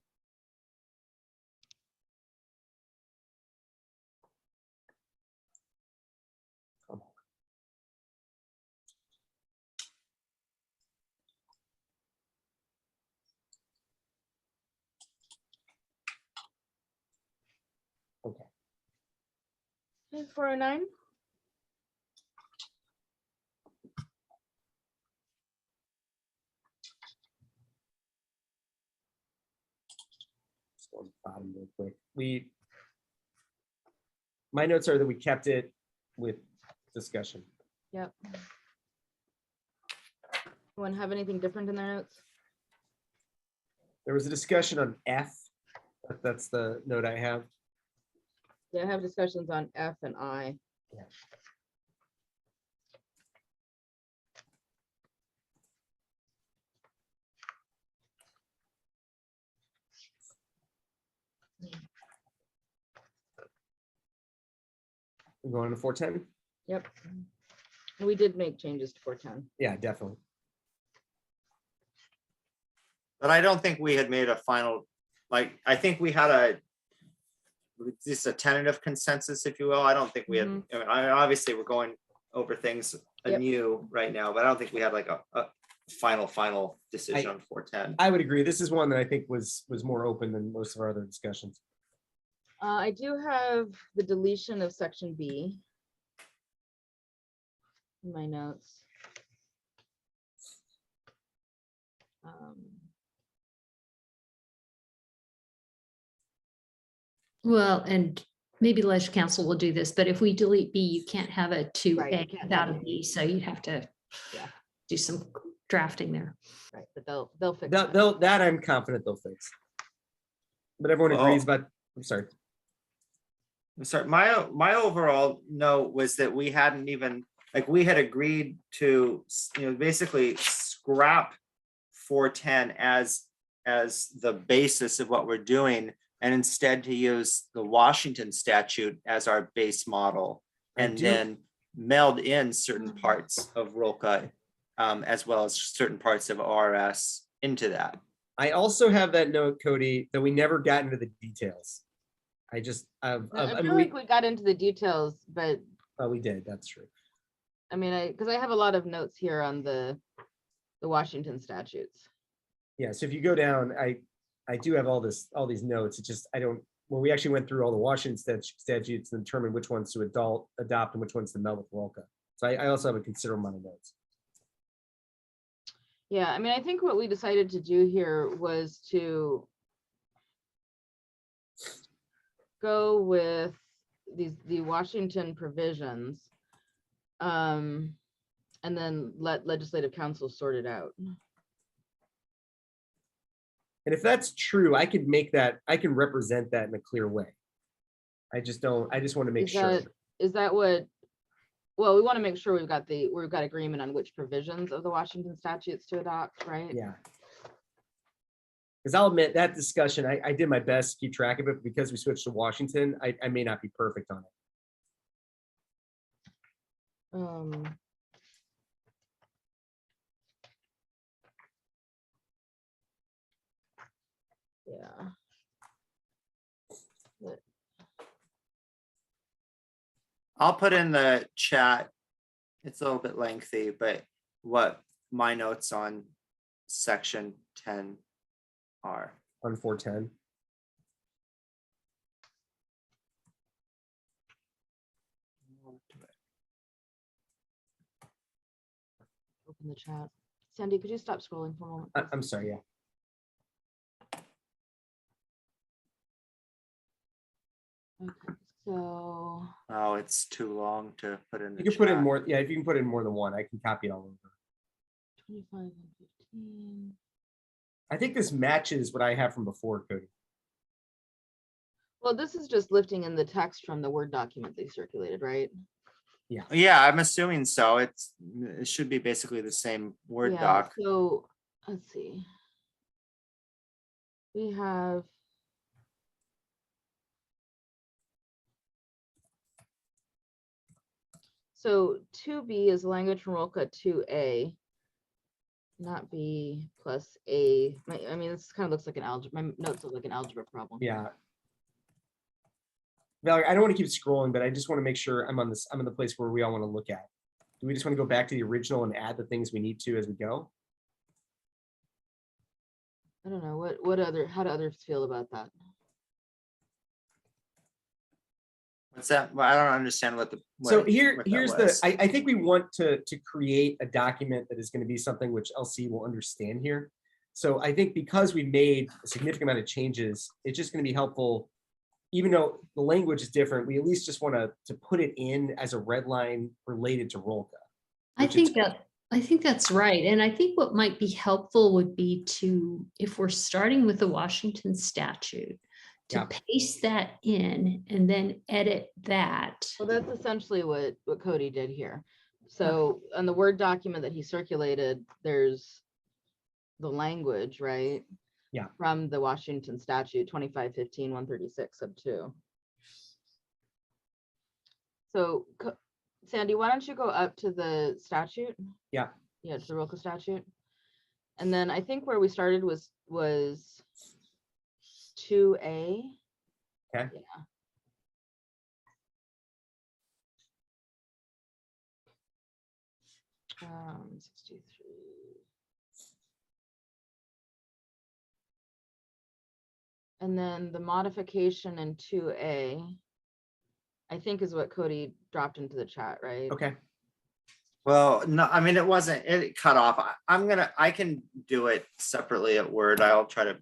Okay. 409. Just go on the bottom real quick. My notes are that we kept it with discussion. Yep. Anyone have anything different in their notes? There was a discussion on F. That's the note I have. Yeah, I have discussions on F and I. Yeah. We're going to 410? Yep. We did make changes to 410. Yeah, definitely. But I don't think we had made a final, I think we had just a tentative consensus, if you will. I don't think we had, I mean, obviously we're going over things anew right now, but I don't think we had like a final decision on 410. I would agree. This is one that I think was more open than most of our other discussions. I do have the deletion of section B in my notes. Well, and maybe leisure council will do this, but if we delete B, you can't have a 2A Right, you can't without have a B, so you have to do some drafting there. Right, but they'll fix That I'm confident they'll fix. but everyone agrees Oh. about, I'm sorry. I'm sorry, my overall note was that we hadn't even, like, we had agreed to, basically scrap 410 as the basis of what we're doing, and instead to use the Washington statute as our base model, I and do- then meld in certain parts of ROLCA, as well as certain parts of ORS into that. I also have that note, Cody, that we never got into the details. I just, I mean, feel like we got into the details, but we did, that's true. I mean, because I have a lot of notes here on the Washington statutes. Yeah, so if you go down, I do have all these notes. It's just, when we actually went through all the Washington statutes and determined which ones to adopt and which ones to meld with ROLCA. So I also have a considerable amount of notes. Yeah, I mean, I think what we decided to do here was to go with the Washington provisions, and then let legislative council sort it out. And if that's true, I could represent that in a clear way. I just want to make sure. Is that what, well, we want to make sure we've got agreement on which provisions of the Washington statutes to adopt, right? Yeah. Because I'll admit that discussion, I did my best to keep track of it, but because we switched to Washington, I may not be perfect on it. Yeah. I'll put in the chat. It's a little bit lengthy, but what my notes on section 10 are. On 410. Open the chat. Sandy, could you stop scrolling for a moment? I'm sorry, yeah. Okay, so. Oh, it's too long to put in the You can put in chat. more, yeah, if you can put in more than one, I can copy it all over. 25 and 15. I think this matches what I have from before, Cody. Well, this is just lifting in the text from the Word document they circulated, right? Yeah, I'm assuming so. It should be basically the same Word Yeah, doc. so let's see. We have. So 2B is language from ROLCA 2A. Not B plus A. I mean, this kind of looks like an algebra. My notes look like an algebra problem. Yeah. Valerie, I don't want to keep scrolling, but I just want to make sure I'm in the place where we all want to look at. Do we just want to go back to the original and add the things we need to as we go? I don't know how do others feel about that? What's that? Well, I don't understand what the. So what here's that was. I think we want to create a document that is going to be something which LC will understand here. So I think because we made a significant amount of changes, it's just going to be helpful, even though the language is different, we at least just want to put it in as a red line related to ROLCA. I think that's right. And I think what might be helpful would be to, if we're starting with the Washington statute, to Yeah. paste that in and then edit that. Well, that's essentially what Cody did here. So on the Word document that he circulated, there's the language, right? Yeah. From the Washington statute 2515-136 sub 2. So Sandy, why don't you go up to the statute? Yeah. Yeah, to the ROLCA statute. And then I think where we started was 2A. Okay. Yeah. Um, 63. And then the modification in 2A, I think is what Cody dropped into the chat, right? Okay. Well, no, I mean, it cut off. I can do it separately at Word. I'll try to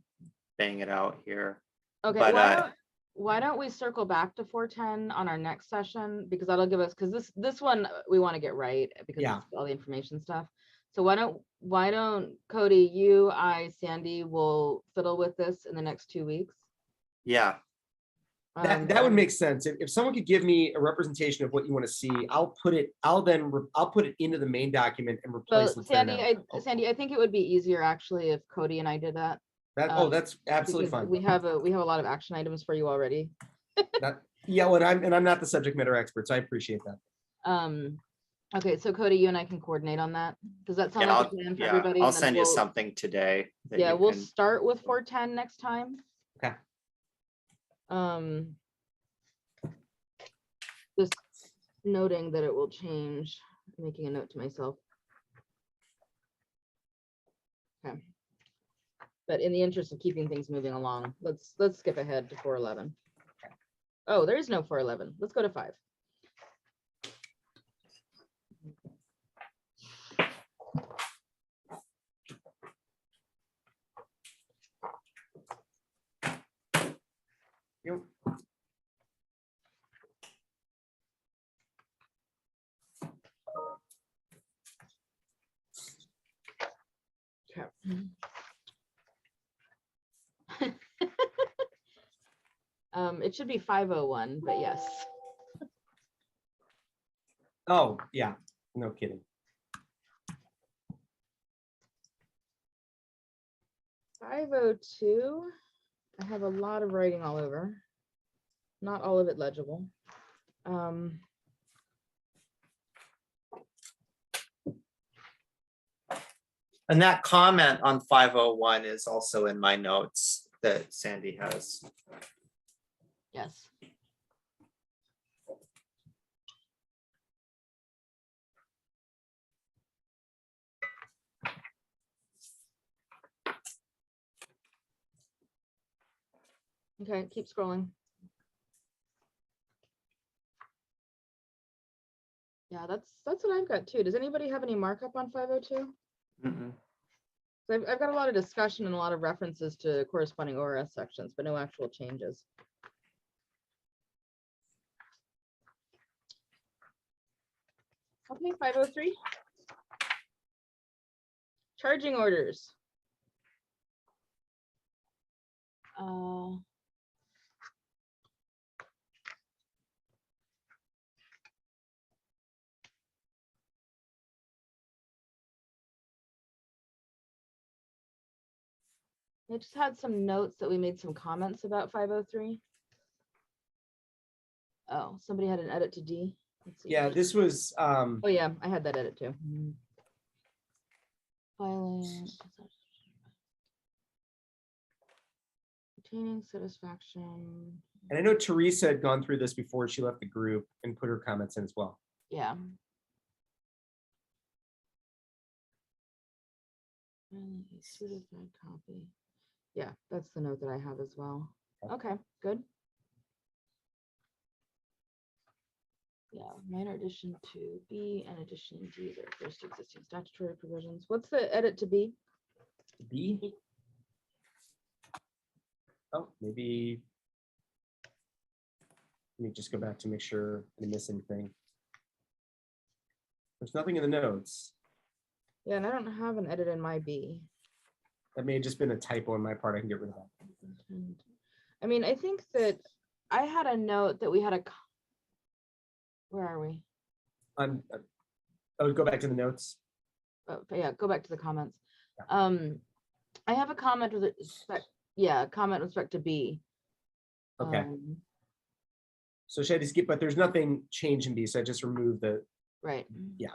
bang it out here. Okay, But, why don't we circle back to 410 on our next session? Because that'll give us, because this one we want to get right because Yeah. it's all the information stuff. So why don't Cody, you, Sandy will fiddle with this in the next 2 weeks? Yeah, That would make sense. If someone could give me a representation of what you want to see, I'll put it into the main document and Well, replace what's there now. Sandy, I think it would be easier actually if Cody and I did that. That's absolutely because fine. We have a lot of action items for you already. Yeah, well, I'm not the subject matter expert, so I appreciate that. Okay, so Cody, you and I can coordinate on that. Does that sound yeah, like a plan for everybody? I'll And then send you we'll- something today. that Yeah, you we'll can- start with 410 next time. Okay. Just noting that it will change, making a note to myself. Okay. But in the interest of keeping things moving along, let's skip ahead to 411. Oh, there is no 411. Let's go to 5. Yep. Okay. It should be 501, but yes. Oh, yeah, no kidding. 502, I have a lot of writing all over. Not all of it legible. And that comment on 501 is also in my notes that Sandy has. Yes. Okay, keep scrolling. Yeah, that's what I've got too. Does anybody have any markup on 502? Mm-mm. So I've got a lot of discussion and a lot of references to corresponding ORS sections, but no actual changes. Okay, 503. Charging orders. I just had some notes that we made some comments about 503. Oh, somebody had an edit to D. Let's see. Yeah, this was, Oh yeah, I had that edit too. Filing. Retaining satisfaction. and I know Teresa had gone through this before she left the group and put her comments in as well. Yeah. Certified copy. Yeah, that's the note that I have as well. Okay, good. Yeah, minor addition to B and addition D, their first existing statutory provisions. What's the edit to B? B? Oh, maybe. Let me just go back to make sure I didn't miss anything. There's nothing in the notes. Yeah, and I don't have an edit in my B. That may have just been a typo on my part. I can get rid of that. I mean, I think that I had a note that we had a. Where are we? Oh, go back to the notes. Oh, yeah, go back to the comments. Yeah. I have a comment with respect. Yeah, comment with respect to B. Okay. So should I just skip, but there's nothing changed in B, so I just remove the, Right. yeah.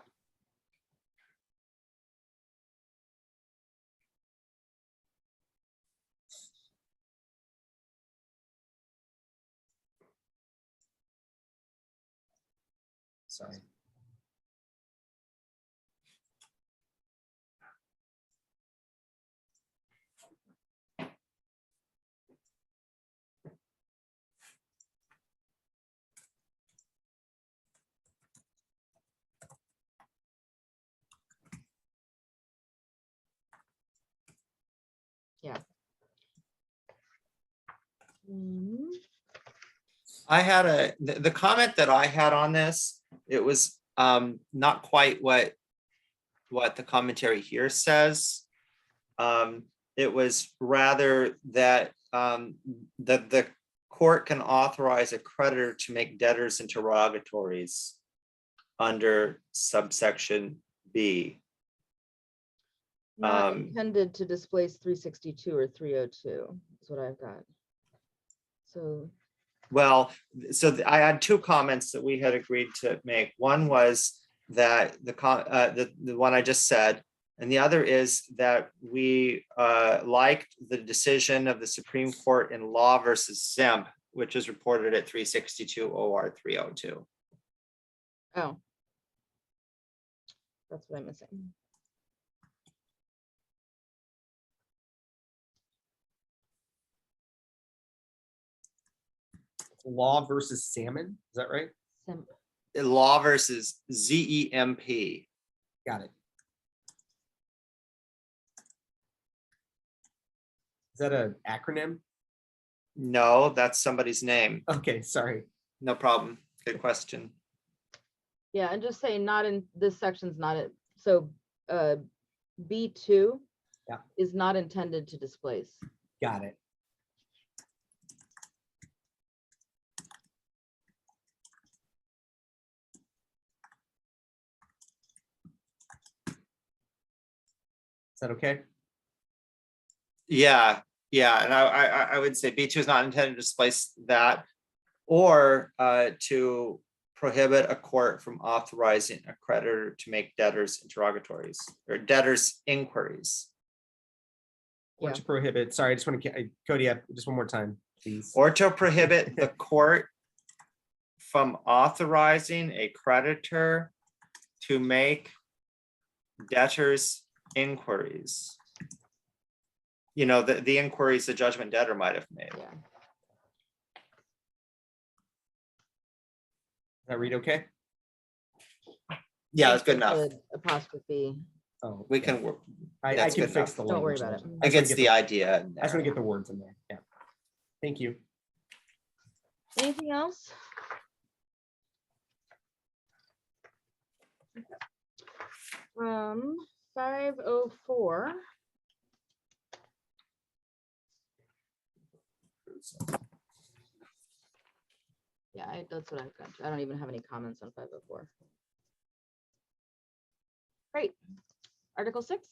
Sorry. Yeah. I had the comment that I had on this, it was not quite what the commentary here says. It was rather that the court can authorize a creditor to make debtors interrogatories under subsection B. Not Um, intended to displace 362 or 302 is what I've got. So, Well, so I had two comments that we had agreed to make. One was that the one I just said, and the other is that we liked the decision of the Supreme Court in Law versus Zemp, which is reported at 362 OR 302. oh. That's what I'm missing. Law versus salmon, is that right? Sim- Law versus ZEMP. Got it. Is that an acronym? No, that's somebody's name. Okay, sorry. No problem. Good question. Yeah, and just say not in, this section's not it. So B2 Yeah. is not intended to displace. Got it. Is that okay? Yeah, and I would say B2 is not intended to displace that, or to prohibit a court from authorizing a creditor to make debtors interrogatories or debtors inquiries, Or Yeah. to prohibit, sorry, I just want to, Cody, just one more time, please. or to prohibit the court from authorizing a creditor to make debtors inquiries. You know, the inquiries the judgment debtor might have made. Yeah. Does that read okay? Yeah, that's good Just enough. the Apostrophe. Oh, We yeah. can work. I that's can good fix enough. the Don't worry language. about it. then. It gets the idea. in I just want to there. get the words in there. Yeah. Thank you. Anything else? From 504. Yeah, that's what I've got. I don't even have any comments on 504. Great. Article 6.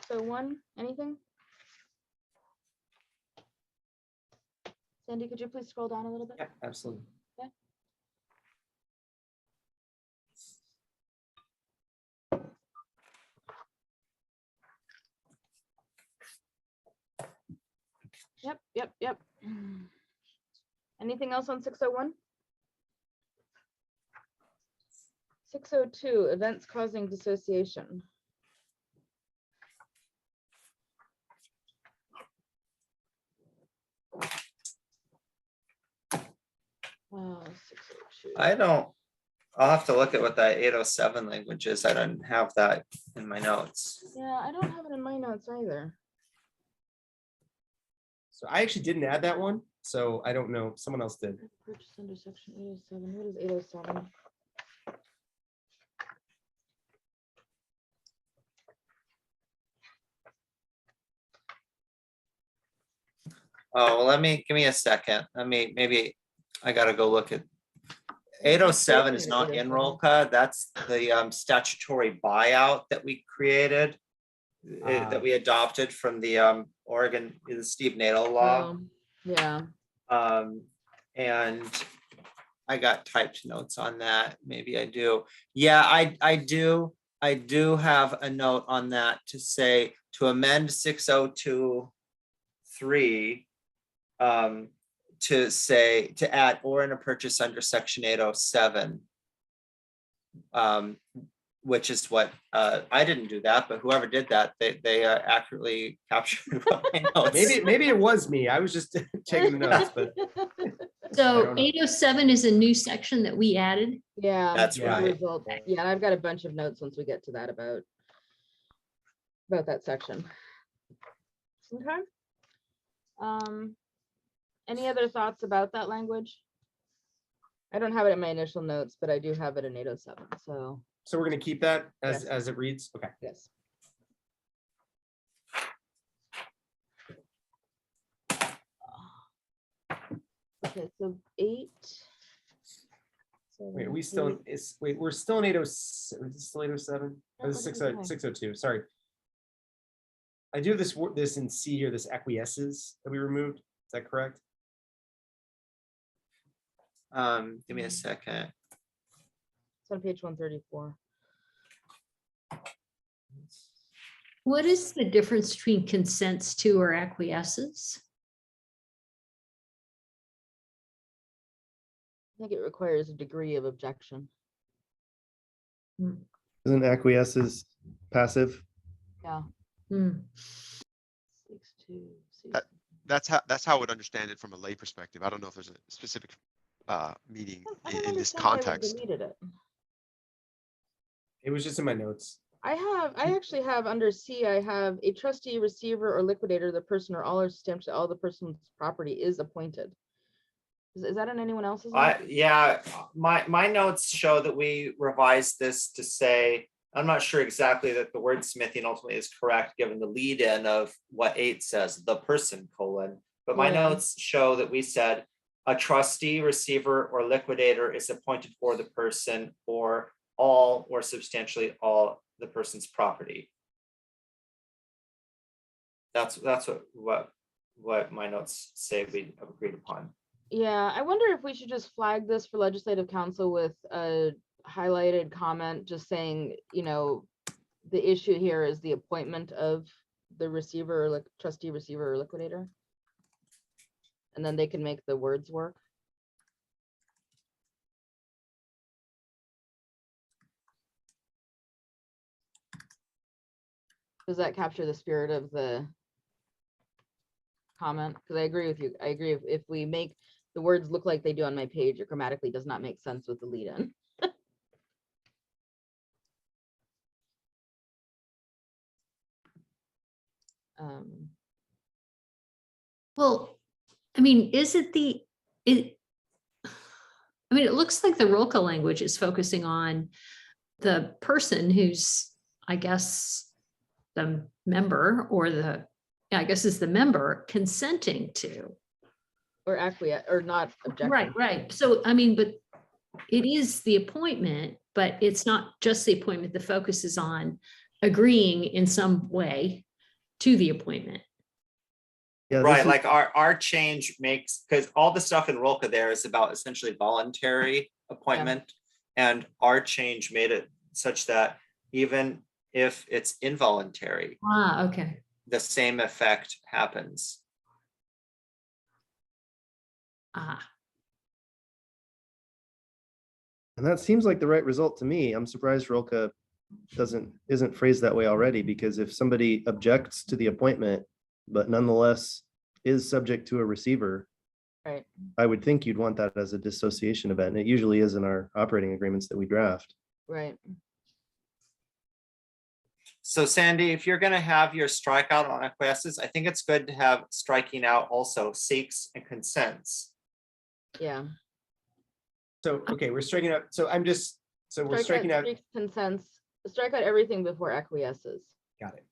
So one, anything? Sandy, could you please scroll down a little bit? Yeah, absolutely. Yep. Anything else on 601? 602, events causing dissociation. 602. I'll have to look at what that 807 language is. I don't have that in my notes. Yeah, I don't have it in my notes either. So I actually didn't add that one, so I don't know. Someone else did. Purchase under section 807. What is 807? Oh, well, give me a second. Maybe I gotta go look at. 807 is not in ROLCA. That's the statutory buyout that we created, that we adopted from the Oregon, the Steve Nato law. Yeah. And I got typed notes on that. Maybe I do. Yeah, I do have a note on that to say to amend 6023 to say to add or in a purchase under section 807. Which is what I didn't do that, but whoever did that, they accurately captured what my notes. Maybe it was me. I was just taking the notes, but So don't know. 807 is a new section that we added. Yeah. That's the right. result- Yeah, and I've got a bunch of notes once we get to that about that section. Okay. Any other thoughts about that language? I don't have it in my initial notes, but I do have it in 807, so So we're gonna keep that Yes. as it reads? Okay. yes. Okay, so 8. Wait, are we still, wait, we're still in 807, is it still 807? Or is it 602, sorry. I do this in C here, this acquiesces that we removed, is that correct? Give me a second. It's on page 134. What is the difference between consents to or acquiesces? I think it requires a degree of objection. Isn't acquiesces passive? Yeah. Hmm. 6-2, That's how I would understand it from a lay perspective. I don't know if there's a specific meaning I don't in this understand why we context. deleted it. It was just in my notes. I actually have under C, I have a trustee, receiver, or liquidator, the person or all or substantially all the person's property is appointed. Is that in anyone else's? notes? Yeah, my notes show that we revised this to say, I'm not sure exactly that the wordsmithing ultimately is correct, given the lead in of what 8 says, the person : but my Yeah. notes show that we said a trustee, receiver, or liquidator is appointed for the person or all or substantially all the person's property. That's what my notes say we have agreed upon. Yeah, I wonder if we should just flag this for legislative council with a highlighted comment, just saying, the issue here is the appointment of the receiver or trustee, receiver, or liquidator. And then they can make the words work. Does that capture the spirit of the comment? Because I agree with you. I agree if we make the words look like they do on my page, it grammatically does not make sense with the lead in. Well, I mean, it looks like the ROLCA language is focusing on the person who's, I guess, the member or is the member consenting to. Or acquiesce, or not objecting. Right. So, but it is the appointment, but it's not just the appointment. The focus is on agreeing in some way to the appointment. Yeah, Right, like our change makes, because all the stuff in ROLCA there is about essentially voluntary appointment. And our change made it such that even if it's involuntary, Okay. the same effect happens. And that seems like the right result to me. I'm surprised ROLCA isn't phrased that way already, because if somebody objects to the appointment, but nonetheless is subject to a receiver, Right. I would think you'd want that as a dissociation event. And it usually is in our operating agreements that we draft. Right. So Sandy, if you're gonna have your strikeout on acquiesces, I think it's good to have striking out also seeks and consents. Yeah. So, okay, we're striking out, we're striking out, Strike consents, strike out everything before acquiesces. got it.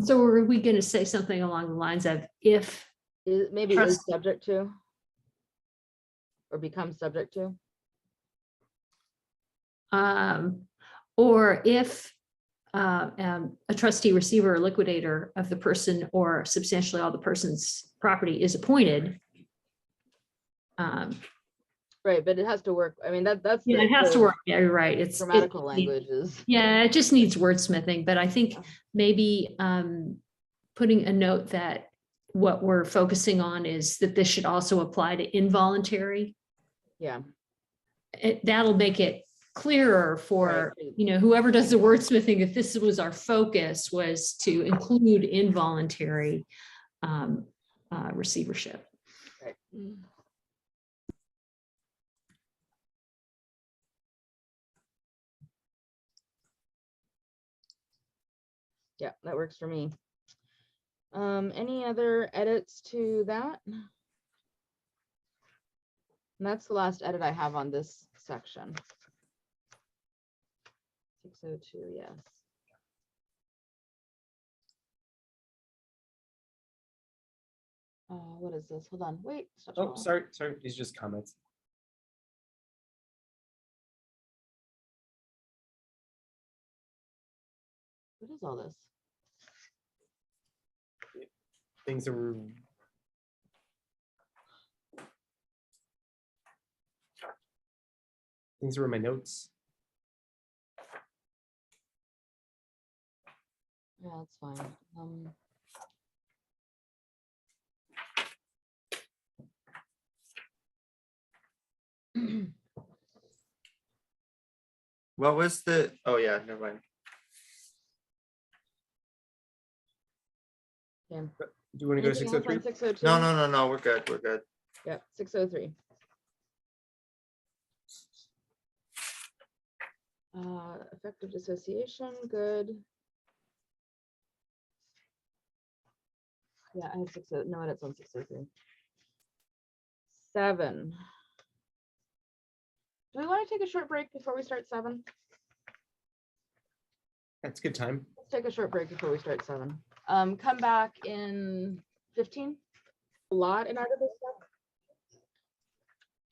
So are we going to say something along the lines of if Maybe is Trust- subject to? Or becomes subject to? or if a trustee, receiver, or liquidator of the person or substantially all the person's property is appointed. Right, but it has to work. I mean, that's. Yeah, it has to work. Yeah, you're right. It's Grammatical language is. Yeah, it just needs wordsmithing, but I think maybe putting a note that what we're focusing on is that this should also apply to involuntary. Yeah. That'll make it clearer for, Right. Whoever does the wordsmithing, if this was our focus, was to include involuntary receivership. Right. Yeah, that works for me. Any other edits to that? And that's the last edit I have on this section. 602, yes. What is this? Hold on, wait. Stop Oh, scrolling. sorry. These are just comments. What is all this? Things that were. Things were in my notes. Yeah, that's fine. What was the, oh yeah, never mind. Okay. Do you want to go to Anything else on 603? 602? No, we're good, we're good. Yep, 603. Effective dissociation, good. Yeah, I have 60, no edits on 603. 7. Do we want to take a short break before we start 7? That's good time. Let's take a short break before we start 7. Come back in 15. A lot in Article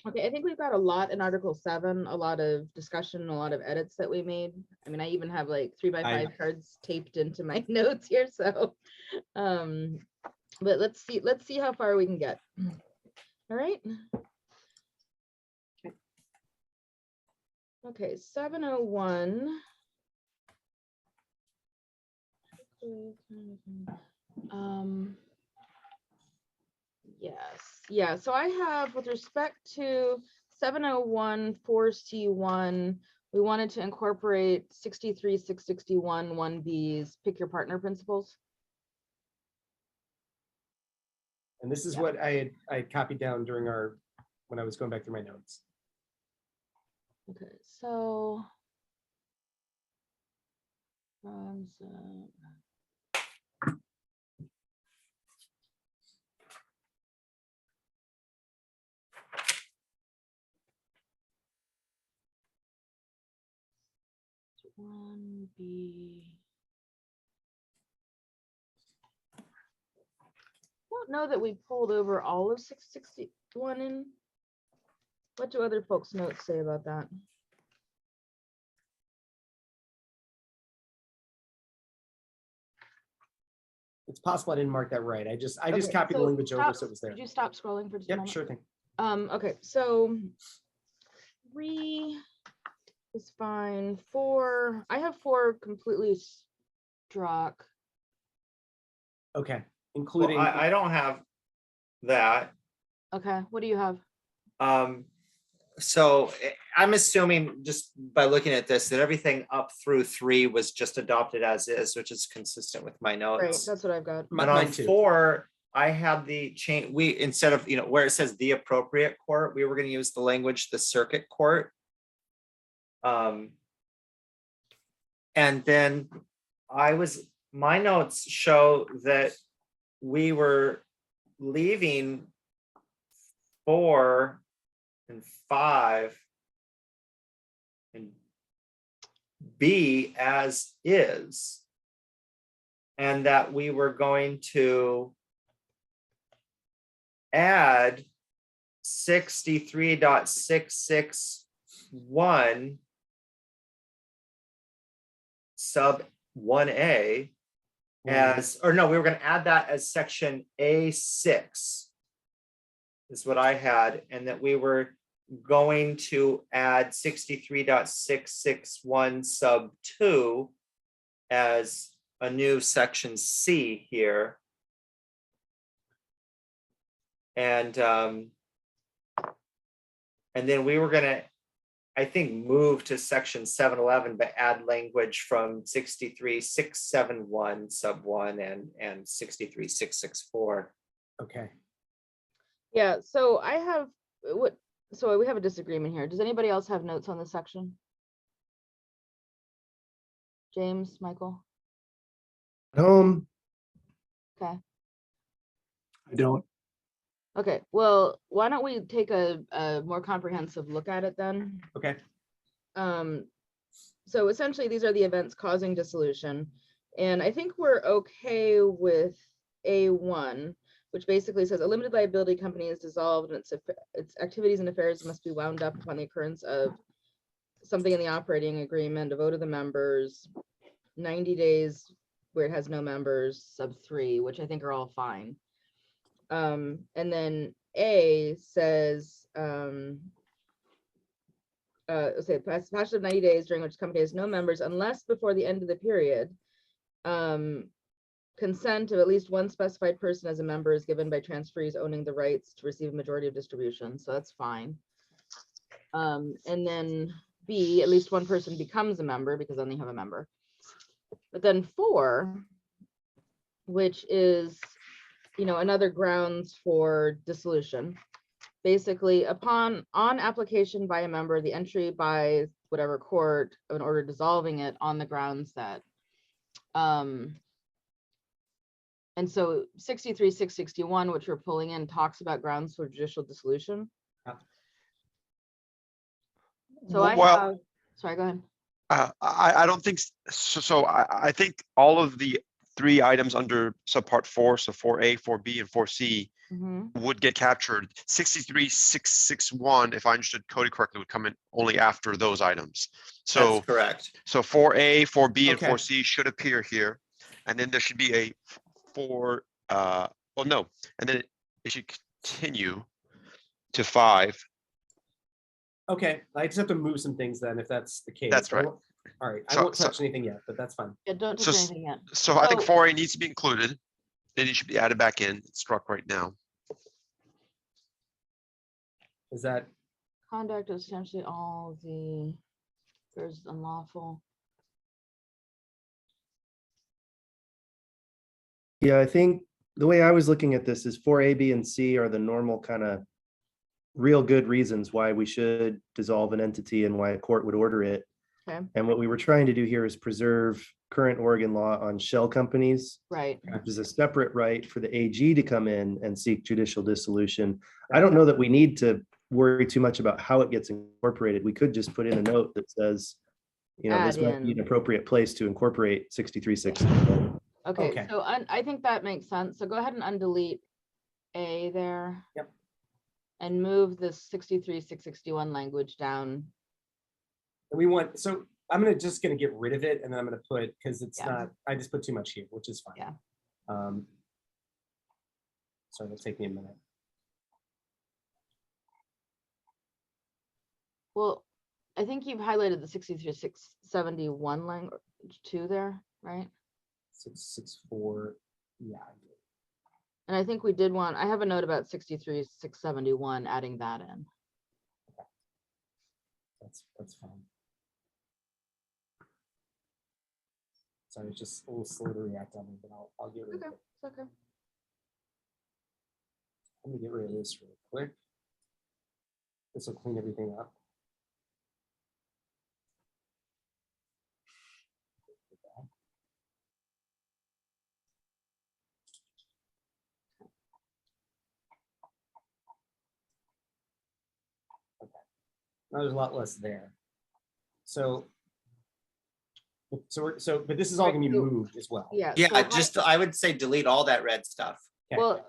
7. Okay, I think we've got a lot in Article 7, a lot of discussion, a lot of edits that we made. I mean, I even have like 3x5 cards taped into my notes here, so but let's see how far we can get. All right. Okay, 701. Yes, yeah, so I have, with respect to 701 4C1, we wanted to incorporate 63 661 1B's pick your partner principles. And this is Yeah. what I copied down during when I was going back through my notes. Okay, so one B. Don't know that we pulled over all of 661 in. What do other folks' notes say about that? It's possible I didn't mark that right. I just Okay, copied the so language over stop- so it was there. Could you stop scrolling for just a Yep, moment? sure thing. Okay, so 3 is fine. 4, I have 4 completely struck. Okay, Well, including. I don't have that. Okay, what do you have? So I'm assuming just by looking at this, that everything up through 3 was just adopted as is, which is consistent with my Great, notes. that's what I've got. And on Mine too. 4, I had the change, we, instead of, where it says the appropriate court, we were going to use the language, the circuit court. And then my notes show that we were leaving 4 and 5 and B as is. And that we were going to add 63.661 sub 1A as, or no, we were going to add that as section A6 is what I had, and that we were going to add 63.661 sub 2 as a new section C here. And then we were going to, I think, move to section 711, but add language from 63.671 sub 1 and 63.664. Okay. Yeah, so I have, so we have a disagreement here. Does anybody else have notes on this section? James, Michael? Okay. I don't. Okay, well, why don't we take a more comprehensive look at it then? Okay. So essentially, these are the events causing dissolution. And I think we're okay with A1, which basically says a limited liability company is dissolved and its activities and affairs must be wound up upon the occurrence of something in the operating agreement, a vote of the members, 90 days where it has no members, sub 3, which I think are all fine. And then A says, say passage of 90 days during which the company has no members unless before the end of the period, consent of at least one specified person as a member is given by transferees owning the rights to receive a majority of distribution. So that's fine. And then B, at least one person becomes a member because then they have a member. But then 4, which is, another grounds for dissolution. Basically, on application by a member, the entry by whatever court of an order dissolving it on the grounds that, and so 63-661, which we're pulling in, talks about grounds for judicial dissolution. Yeah. So I Well, have, sorry, go ahead. I don't think so. So I think all of the 3 items under subpart 4, so 4A, 4B, and 4C would get captured. 63-661, if I understood Cody correctly, would come in only after those items. So That's correct. So 4A, 4B, and Okay. 4C should appear here. And then there should be a 4, well, no, and then it should continue to 5. Okay, I just have to move some things then, if that's the case. That's right. All right, I So- won't touch anything yet, but that's fine. Yeah, don't touch So- anything yet. So I think Oh. 4A needs to be included. Then it should be added back in. It's struck right now. Is that, Conduct of essentially all the, there's unlawful. Yeah, I think the way I was looking at this is 4A, B, and C are the normal kind of real good reasons why we should dissolve an entity and why a court would order it. Okay. And what we were trying to do here is preserve current Oregon law on shell companies, Right. which is a separate right for the AG to come in and seek judicial dissolution. I don't know that we need to worry too much about how it gets incorporated. We could just put in a note that says, this Add might be in. an appropriate place to incorporate 63-6. Okay, Okay. so I think that makes sense. So go ahead and undelete A there. Yep. And move this 63-661 language down. we want, so I'm just gonna get rid of it, and then I'm gonna put, because it's Yeah. not, I just put too much here, which is fine. Yeah. So it'll take me a minute. Well, I think you've highlighted the 63-671 language too there, right? 664, yeah. I did. And I think we did want, I have a note about 63-671, adding that in. That's fine. Sorry, it's just a little slow to react on me, but I'll get rid of Okay, it. it's okay. Let me get rid of this real quick. This will clean everything up. Okay. Now there's a lot less there. So, but this is all gonna be moved as well. Yeah. Yeah, so just, I would say delete all that red stuff. Okay. well,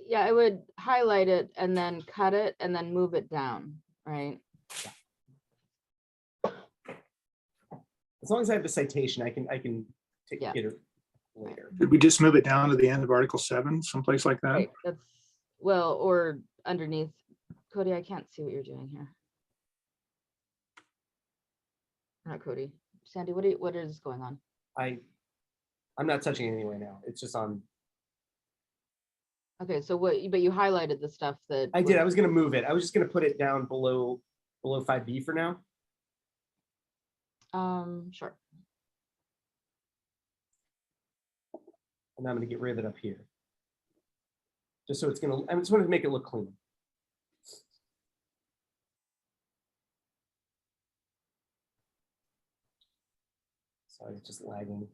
yeah, I would highlight it and then cut it and then move it down, right? As long as I have the citation, I can take Yeah. it later. Did we just move it down to the end of Article 7, someplace like that? Right, that's, well, or underneath. Cody, I can't see what you're doing here. Not Cody. Sandy, what is going on? I'm not touching anything right now. It's just on. Okay, so but you highlighted the stuff that. I did. I was gonna move it. I was just gonna put it down below 5B for now. Sure. And I'm gonna get rid of it up here. Just so it's gonna, I just wanted to make it look clean. Sorry, it's just lagging.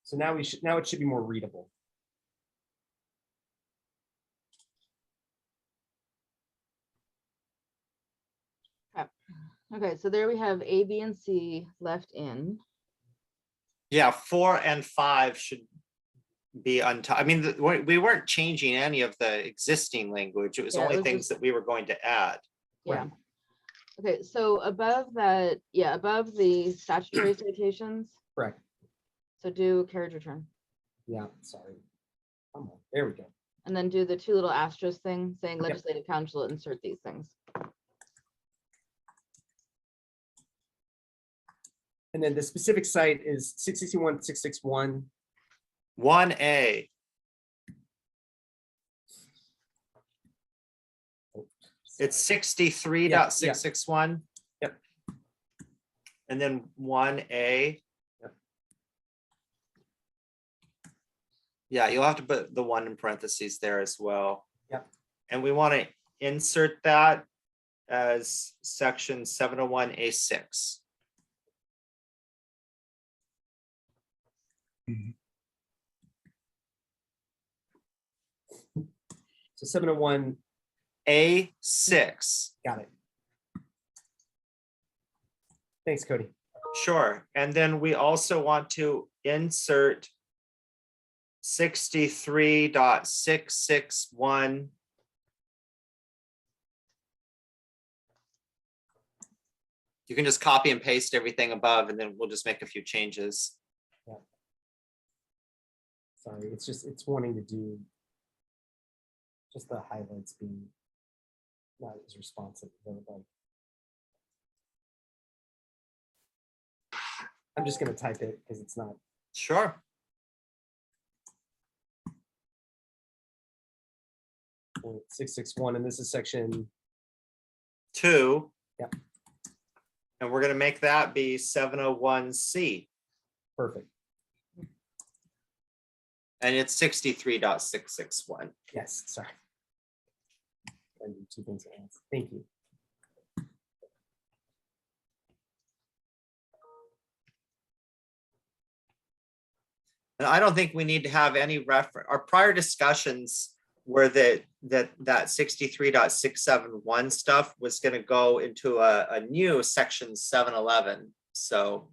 So now now it should be more readable. Okay, so there we have A, B, and C left in. Yeah, 4 and 5 should be I mean, we weren't changing any of the existing language. It was Yeah, it only was things just- that we were going to add. Yeah. Right. Okay, so above that, yeah, above the statutory citations, Correct. so do carriage return. Yeah, sorry. Come on, there we go. And then do the two little asterisk thing saying legislative council insert these things. And then the specific site is 661, 661. 1A, it's 63.661. Yep. And then 1A. Yep. Yeah, you'll have to put the 1 in parentheses there as well. Yep. And we want to insert that as section 701A6. So 701, A6. got it. Thanks, Cody. Sure. And then we also want to insert 63.661. You can just copy and paste everything above, and then we'll just make a few changes. Sorry, it's wanting to do just the highlights being not as responsive as I would like. I'm just gonna type it because it's not. Sure. .661, 661, and this is section. 2. Yep. And we're going to make that be 701C. Perfect. And it's 63.661. Yes, sorry. I do two things at once. Thank you. And I don't think we need to have any reference. Our prior discussions were that 63.671 stuff was going to go into a new section 711. So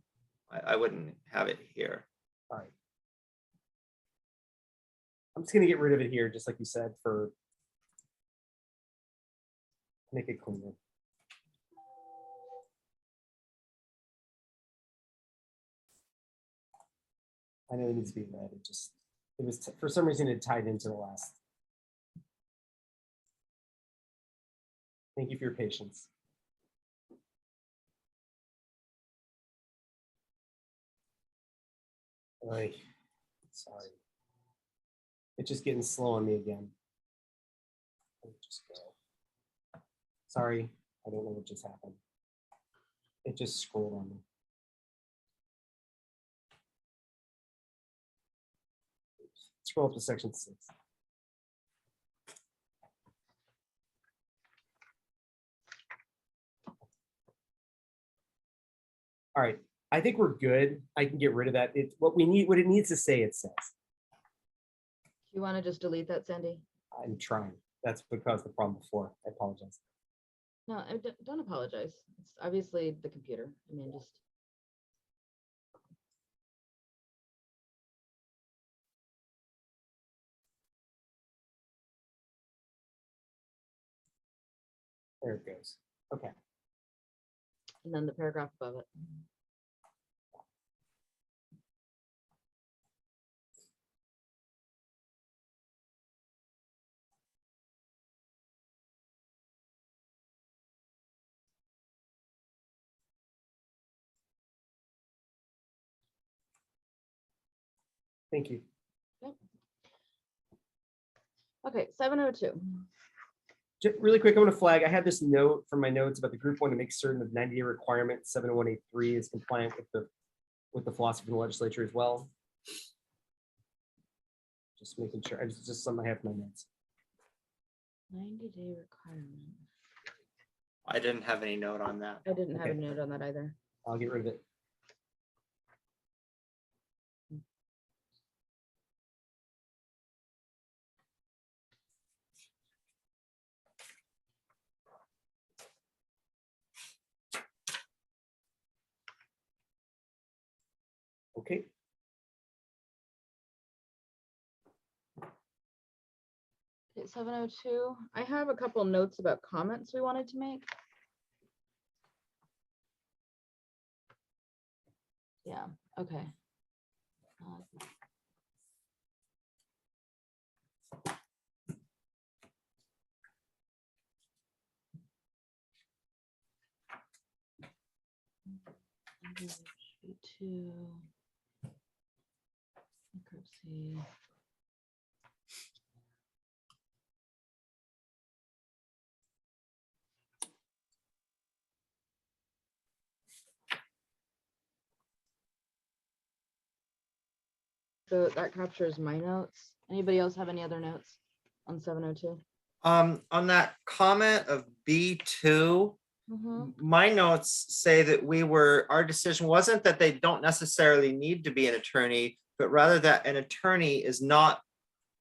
I wouldn't have it here. All right. I'm just gonna get rid of it here, just like you said, for make it cleaner. I know it needs to be read. It was for some reason it tied into the last. Thank you for your patience. Like, sorry. It's just getting slow on me again. Let me just go. Sorry, I don't know what just happened. It just scrolled on me. Scroll up to section 6. All right, I think we're good. I can get rid of that. It's what it needs to say, it says. You want to just delete that, Sandy? I'm trying. That's what caused the problem before. I apologize. No, don't apologize. It's obviously the computer. I mean, just. There it goes. Okay. And then the paragraph above it. Thank you. Okay, 702. Really quick, I'm going to flag. I had this note from my notes about the group one to make certain that 90-day requirement 70183 is compliant with the philosophy of the legislature as well. Just making sure. Just something I have in my notes. 90-day requirement. I didn't have any note on that. I didn't have a Okay. note on that either. I'll get rid of it. Okay. Okay, 702. I have a couple notes about comments we wanted to make. Yeah, okay. Bankruptcy. So that captures my notes. Anybody else have any other notes on 702? On that comment of B2, Mhm. my notes say that our decision wasn't that they don't necessarily need to be an attorney, but rather that an attorney is not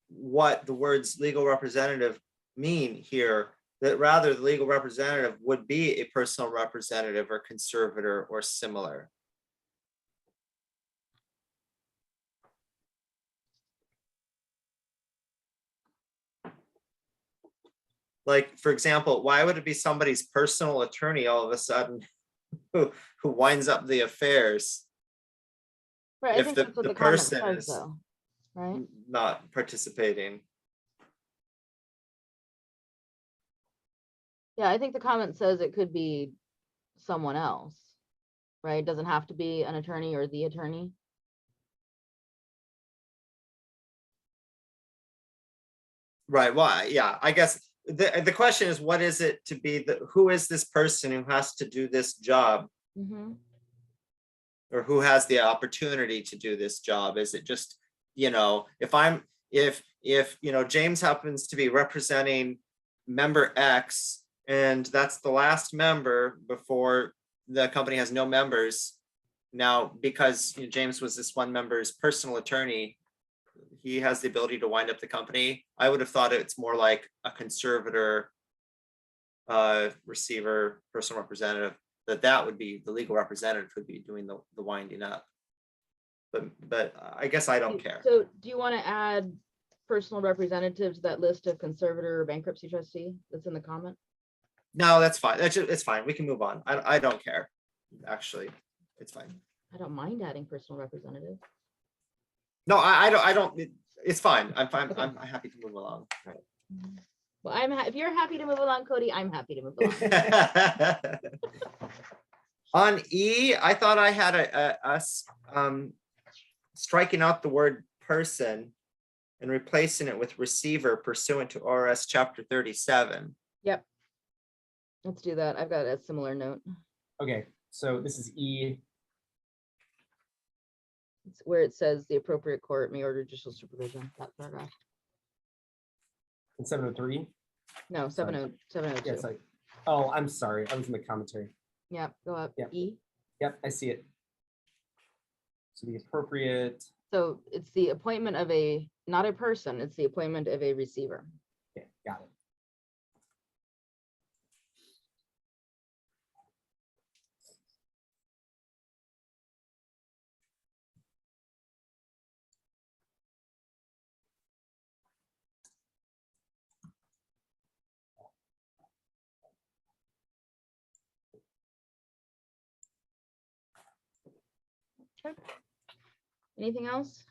what the words legal representative mean here, that rather the legal representative would be a personal representative or conservator or similar. Like, for example, why would it be somebody's personal attorney all of a sudden who winds up the affairs Right, I if think the that's what the the comment person says is though, right? not participating? Yeah, I think the comment says it could be someone else, right? It doesn't have to be an attorney or the attorney. Right, well, yeah, I guess the question is, what is it to be who is this person who has to do this job? Mhm. Or who has the opportunity to do this job? Is it just, if James happens to be representing member X and that's the last member before the company has no members. Now, because James was this one member's personal attorney, he has the ability to wind up the company. I would have thought it's more like a conservator, receiver, personal representative, that would be the legal representative would be doing the winding up. But I guess I don't care. So do you want to add personal representative to that list of conservator or bankruptcy trustee that's in the comment? No, that's fine. It's fine. We can move on. I don't care. Actually, it's fine. I don't mind adding personal representative. No, I don't. It's fine. I'm fine. Okay. I'm happy to move along. Well, if you're happy to move along, Cody, I'm happy to move along. On E, I thought I had us striking out the word person and replacing it with receiver pursuant to ORS chapter 37. Yep. Let's do that. I've got a similar note. Okay, so this is E. It's where it says the appropriate court may order judicial supervision, that paragraph. In 703. No, Sorry. 702. Yes, oh, I'm sorry. I was in the commentary. Yep, go up. Yep. E. Yep, I see it. So the appropriate. So it's the appointment of not a person, it's the appointment of a receiver. Okay, got it. Okay. Anything else?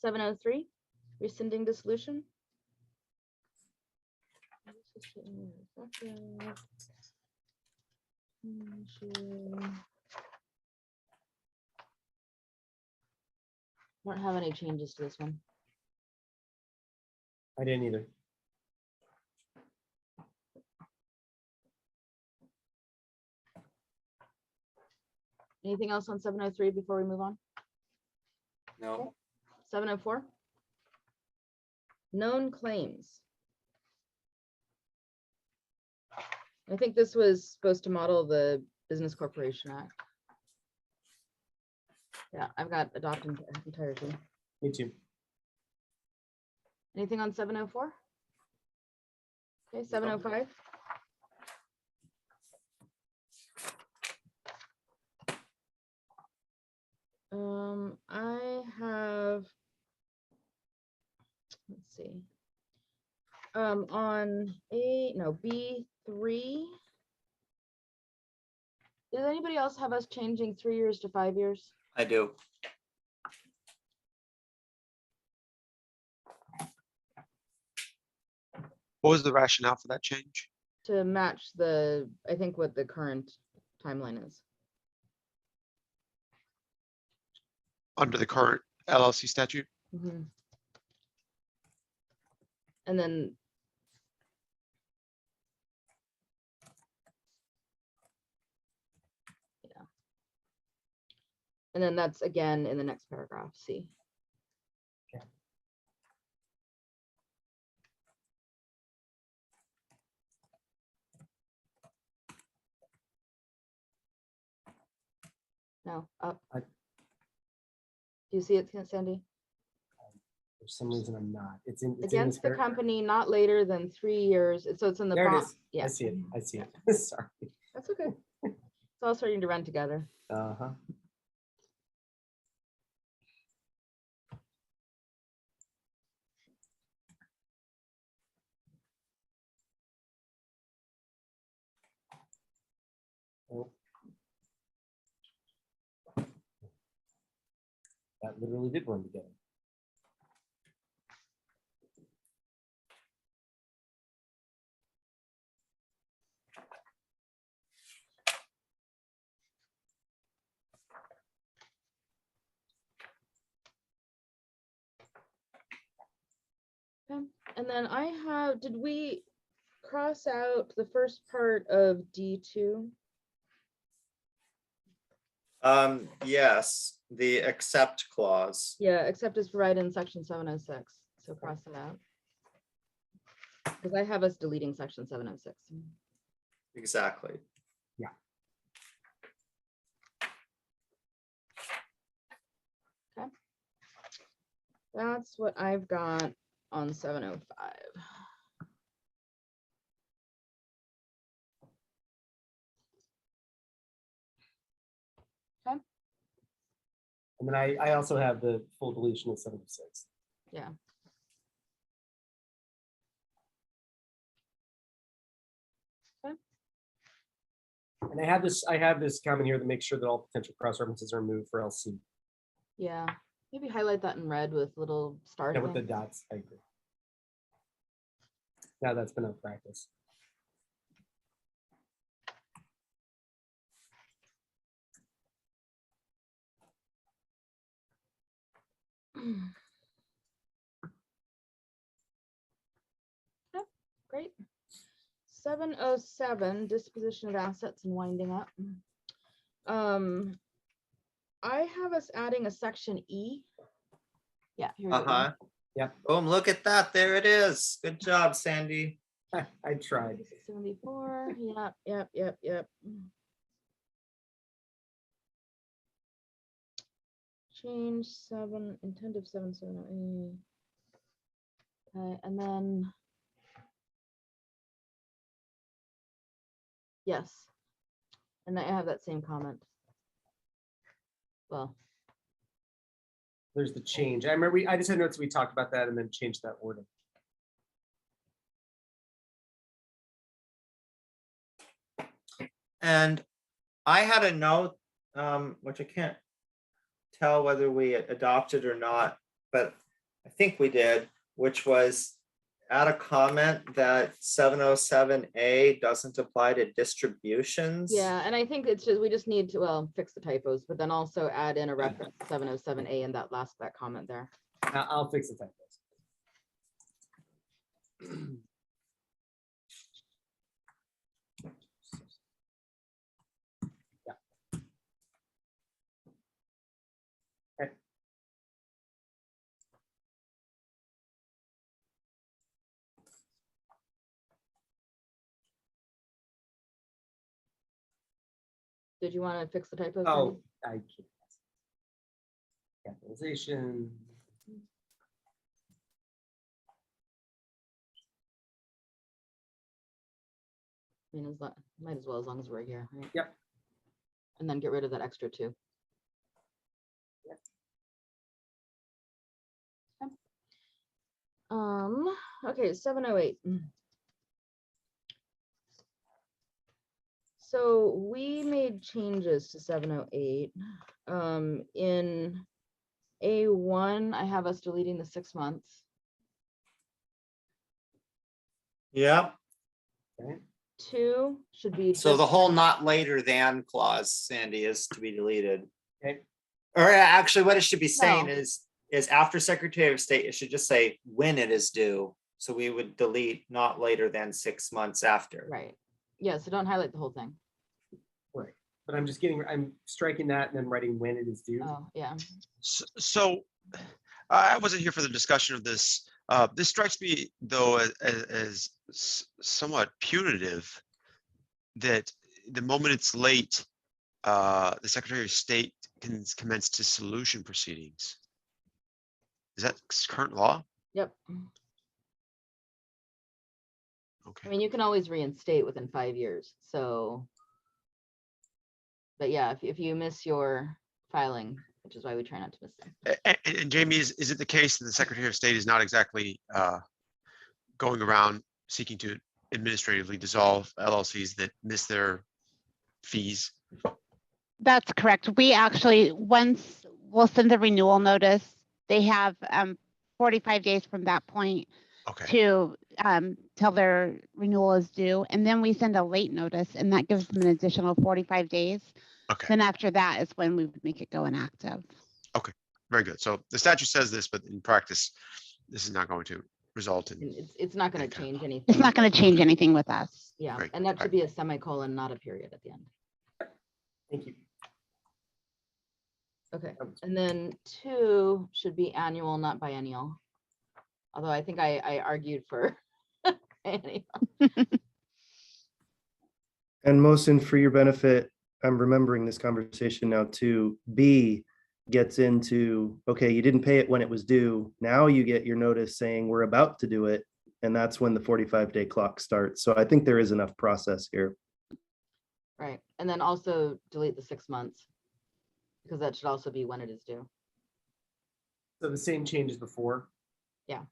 (703) rescinding dissolution. Don't have any changes to this one. I didn't either. Anything else on 703 before we move on? No. 704. Known claims. I think this was supposed to model the Business Corporation Act. Yeah, I've got adopted entirety. Me too. Anything on 704? Okay, 705. I have, let's see. On B3. Does anybody else have us changing 3 years to 5 years? I do. What was the rationale for that change? To match the, I think what the current timeline is. Under the current LLC statute? Mhm. And then. Yeah. And then that's again in the next paragraph, C. Okay. No, up. I- Do you see it, Sandy? For some reason, I'm not. It's in this Against the paragraph. company not later than 3 years. So it's in the. There it bo- is. Yeah, I see it. I see it. Sorry. that's okay. It's all starting to run together. Uh-huh. Oh. That literally did run together. Okay. And then I have, did we cross out the first part of D2? Yes, the accept clause. Yeah, except it's right in section 706. So cross it out. Because I have us deleting section 706. Exactly. That's what I've got on 705. Okay. And then I also have the full deletion of 706. Yeah. Okay. And I have this comment here to make sure that all potential cross references are removed for LC. Yeah. Maybe highlight that in red with little stars. Yeah, with the dots. I agree. Now that's been our practice. Okay, great. 707, disposition of assets and winding up. I have us adding a section E. Yeah, here we go. Yep. Boom, look at that. There it is. Good job, Sandy. I tried. 74. Yep. Change 7, intent of 770. Okay, and then. Yes. And I have that same comment. Well, There's the change. I remember I just had notes, we talked about that and then changed that wording. And I had a note, which I can't tell whether we adopted or not, but I think we did, which was add a comment that 707A doesn't apply to distributions. Yeah, and I think it's just, we just need to, well, fix the typos, but then also add in a reference to 707A in that comment there. I'll fix the typos. Yeah. Okay. Did you want to fix the typos? Oh, I can't. Capitalization. I mean, might as well, as long as we're here, right? Yep. And then get rid of that extra 2. Yep. Okay, 708. So we made changes to 708. In A1, I have us deleting the 6 months. Yep. Okay. 2 should be. So just- the whole not later than clause, Sandy, is to be deleted. Okay. Or actually, what it should be saying No. is after Secretary of State, it should just say when it is due. So we would delete not later than 6 months after. Right. Yeah, so don't highlight the whole thing. Right. But I'm striking that and then writing when it is due. Oh, yeah. So I wasn't here for the discussion of this. This strikes me though as somewhat punitive, that the moment it's late, the Secretary of State can commence dissolution proceedings. Is that current law? Yep. Okay. I mean, you can always reinstate within 5 years, so. But yeah, if you miss your filing, which is why we try not to miss them. And Jamie, is it the case that the Secretary of State is not exactly going around seeking to administratively dissolve LLCs that miss their fees? That's correct. We actually, once we'll send the renewal notice, they have 45 days from that point Okay. to till their renewal is due. And then we send a late notice, and that gives them an additional 45 days. Okay. Then after that is when we would make it go inactive. Very good. So the statute says this, but in practice, this is not going to result in. And it's not going to Okay. change anything. It's not going to change anything with us. Yeah, Great. and that should be a semicolon, not a period at the end. Thank you. Okay, and then 2 should be annual, not biennial. Although I think I argued for annual. And Mohsin, for your benefit, I'm remembering this conversation now too. B gets into, okay, you didn't pay it when it was due. Now you get your notice saying we're about to do it. And that's when the 45-day clock starts. So I think there is enough process here. Right, and then also delete the 6 months, because that should also be when it is due. So the same change as before. Yeah.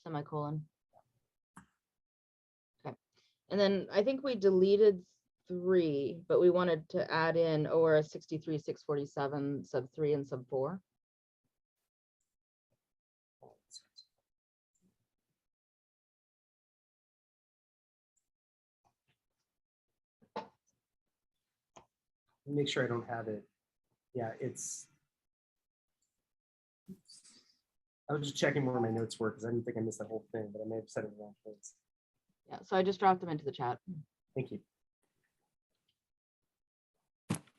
Semicolon. Okay, and then I think we deleted 3, but we wanted to add in ORS 63-647 sub 3 and sub 4. Make sure I don't have it. Yeah, it's. I was just checking where my notes were because I didn't think I missed the whole thing, but I may have said it in the wrong place. Yeah, so I just dropped them into the chat. Thank you.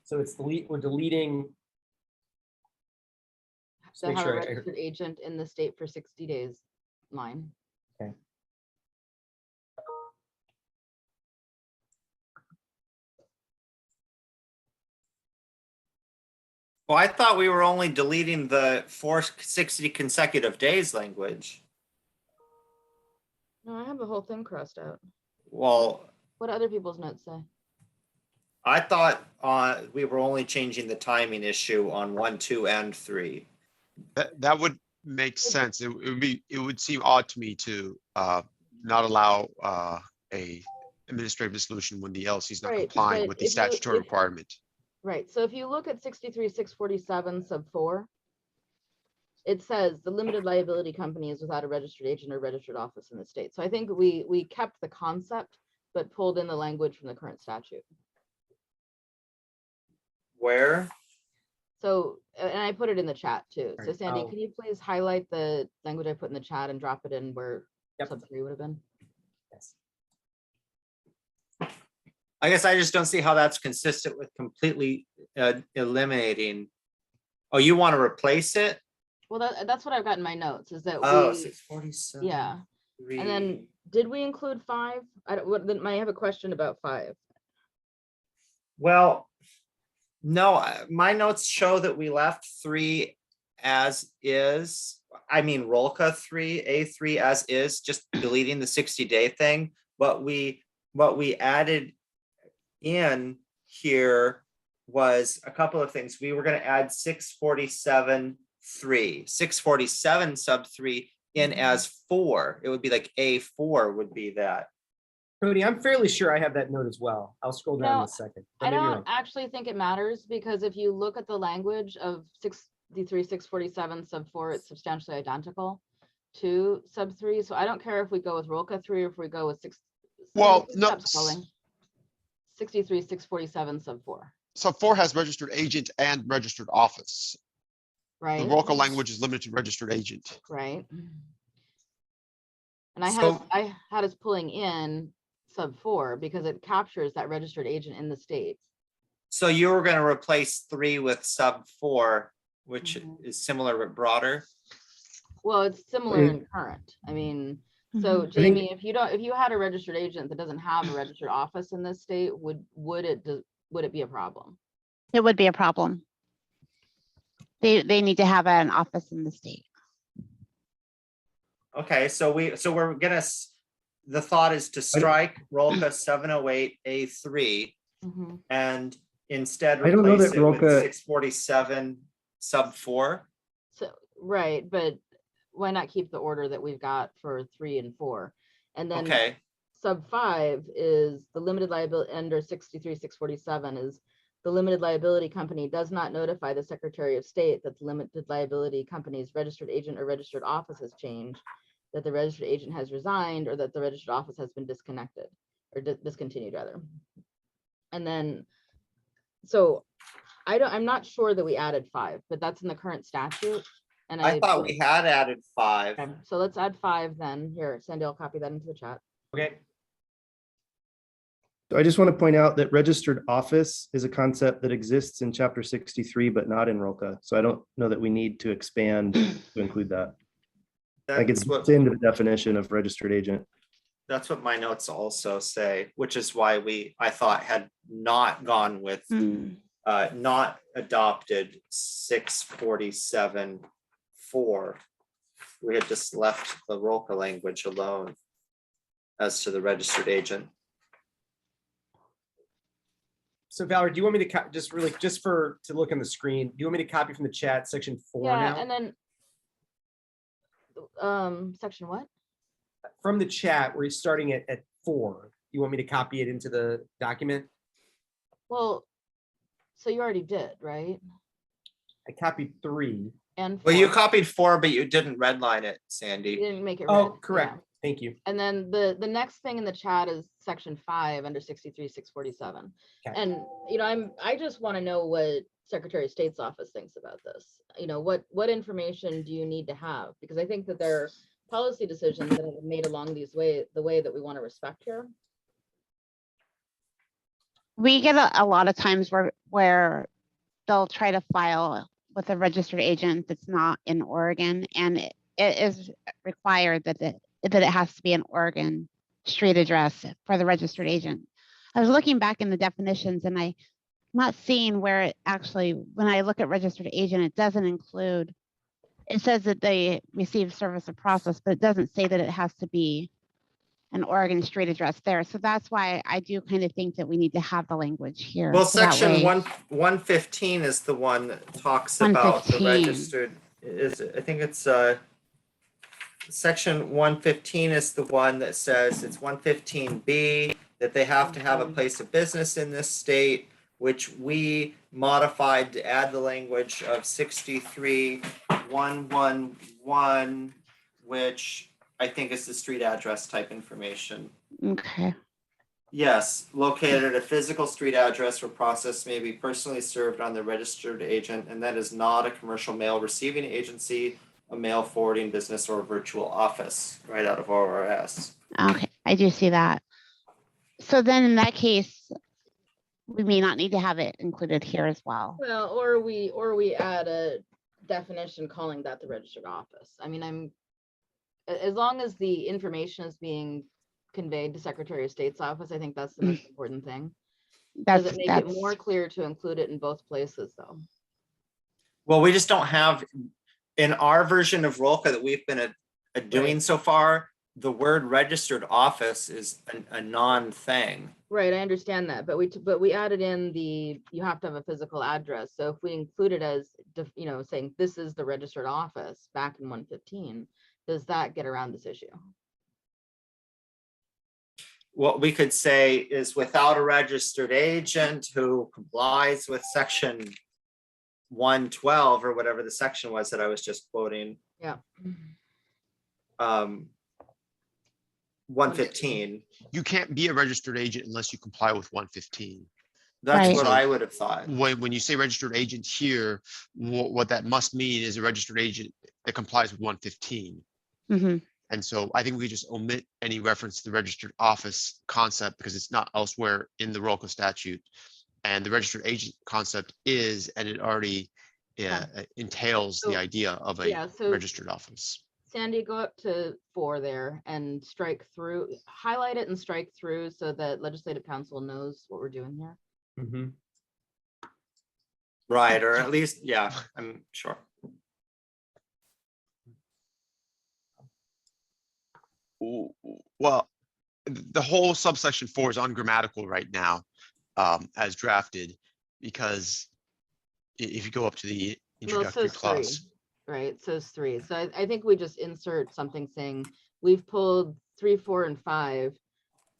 So it's we're deleting. Just So make have a sure I- registered agent in the state for 60 days line. Okay. Well, I thought we were only deleting the 460 consecutive days language. No, I have the whole thing crossed out. Well, What do other people's notes say? I thought we were only changing the timing issue on 1, 2, and 3. That would make sense. It would seem odd to me to not allow a administrative dissolution when the LLC is not Right, complying but with the if you- statutory if- requirement. Right, so if you look at 63,647 sub 4, it says the limited liability company is without a registered agent or registered office in the state. So I think we kept the concept, but pulled in the language from the current statute. Where? So, and I put it in the chat too. So Right. Sandy, Oh. can you please highlight the language I put in the chat and drop it in where Yep. sub 3 would have been? Yes. I guess I just don't see how that's consistent with completely eliminating. Oh, you want to replace it? Well, that's what I've got in my notes is that Oh, we, 647. yeah. And then did we include 5? I have a question about 5. Well, no, my notes show that we left 3 as is. I mean, Rolka 3, A3 as is, just deleting the 60-day thing. What we added in here was a couple of things. We were going to add 647.3, 647 sub 3 in as 4. It would be like A4 would be that. Cody, I'm fairly sure I have that note as well. I'll scroll down in a second. But I maybe you're don't right. actually think it matters because if you look at the language of 63,647 sub 4, it's substantially identical to sub 3. So I don't care if we go with Rolka 3 or if we go with 6. Well, no. Stop scrolling. 63,647 sub 4, So 4 has registered agent and registered office. right? The local language is limited to registered agent. Right. And I So- had us pulling in sub 4 because it captures that registered agent in the state. So you were going to replace 3 with sub 4, which Mhm. is similar but broader. Well, it's similar in current. I mean, so Mhm. Jamie, if you had a registered agent that doesn't have a registered office in this state, would it be a problem? It would be a problem. They need to have an office in the state. Okay, so we're gonna, the thought is to strike Rolka 708 A3 Mhm. and instead I don't know replace that it with Rolka- 647 sub 4. So, right, but why not keep the order that we've got for 3 and 4? And then Okay, sub 5 is the limited liability under 63,647 is the limited liability company does not notify the Secretary of State that the limited liability company's registered agent or registered office has changed, that the registered agent has resigned, or that the registered office has been disconnected or discontinued rather. And then, so I'm not sure that we added 5, but that's in the current statute. And I thought we had added 5. Okay, so let's add 5 then. Here, Sandy, I'll copy that into the chat. Okay. I just want to point out that registered office is a concept that exists in chapter 63, but not in ROCA. So I don't know that we need to expand to include that. Like it's That's what, into the definition of registered agent. that's what my notes also say, which is why I thought had not gone with, not adopted 647.4. We had just left the ROCA language alone as to the registered agent. So Valerie, do you want me to just to look on the screen? Do you want me to copy from the chat section 4 Yeah, now? and then section what? From the chat, where he's starting at 4. You want me to copy it into the document? Well, so you already did, right? I copied 3. And Well, you 4. copied 4, but you didn't redline it, You Sandy. didn't make it Oh, red, correct. yeah. Thank you. And then the next thing in the chat is section 5 under 63,647. Okay. And I just want to know what Secretary of State's office thinks about this. What information do you need to have? Because I think that there are policy decisions that have been made along the way that we want to respect here. We get a lot of times where they'll try to file with a registered agent that's not in Oregon, and it is required that it has to be an Oregon street address for the registered agent. I was looking back in the definitions and I not seeing where it actually, when I look at registered agent, it doesn't include, it says that they receive service or process, but it doesn't say that it has to be an Oregon street address there. So that's why I do kind of think that we need to have the language here. Well, so that section way- 115 is the one that talks about the 115. registered, I think it's section 115 is the one that says it's 115B, that they have to have a place of business in this state, which we modified to add the language of 63111, which I think is the street address type information. Okay. Yes, located at a physical street address where process may be personally served on the registered agent, and that is not a commercial mail receiving agency, a mail forwarding business, or a virtual office, right out of ORS. Okay, I do see that. So then in that case, we may not need to have it included here as well. Well, or we add a definition calling that the registered office. I mean, as long as the information is being conveyed to Secretary of State's office, I think that's the most important thing. Does it make it more clear to include it in both places though? Well, we just don't have, in our version of ROLCA that we've been doing so far, the word registered office is a non-thing. Right, I understand that, but we added in you have to have a physical address. So if we include it as, saying this is the registered office back in 115, does that get around this issue? What we could say is without a registered agent who complies with section 112 or whatever the section was that I was just quoting. Yeah. 115. You can't be a registered agent unless you comply with 115. That's Right. what I would have thought. When you say registered agent here, what that must mean is a registered agent that complies with 115. Mm-hmm. And so I think we just omit any reference to the registered office concept because it's not elsewhere in the ROLCA statute. And the registered agent concept is, and it already entails the idea of a registered office. Sandy, go up to 4 there and strike through, highlight it and strike through so that Legislative Council knows what we're doing here. Mhm. Right, or at least, yeah, I'm sure. Well, the whole subsection 4 is ungrammatical right now, as drafted, because if you go up to the introductory clause. 3, right? So it's 3. So I think we just insert something saying we've pulled 3, 4, and 5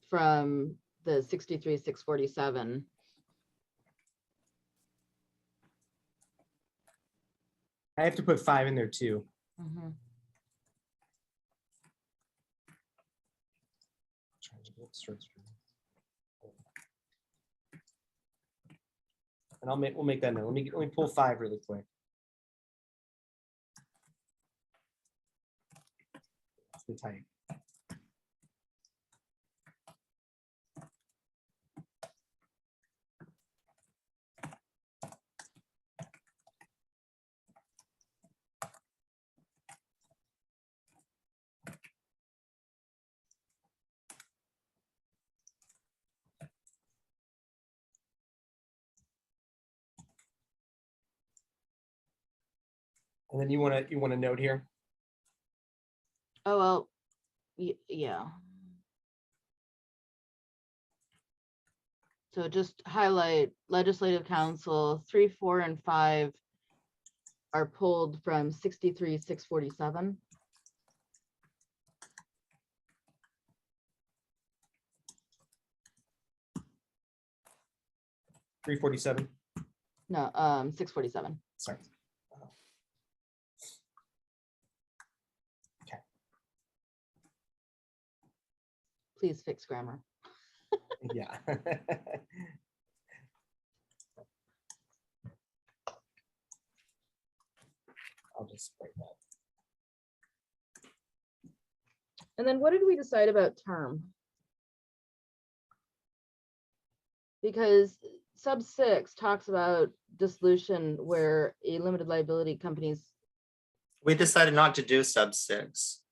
from the 63-647. I have to put 5 in there too. Mhm. And we'll make that note. Let me pull 5 really quick. That's the type. And then you want to note here. Oh, well, yeah. So just highlight Legislative Council 3, 4, and 5 are pulled from 63-647. $347. No, 647. Sorry. Please fix grammar. Yeah. I'll just write that. And then what did we decide about term? Because sub 6 talks about dissolution where a limited liability company's. We decided not to do sub 6.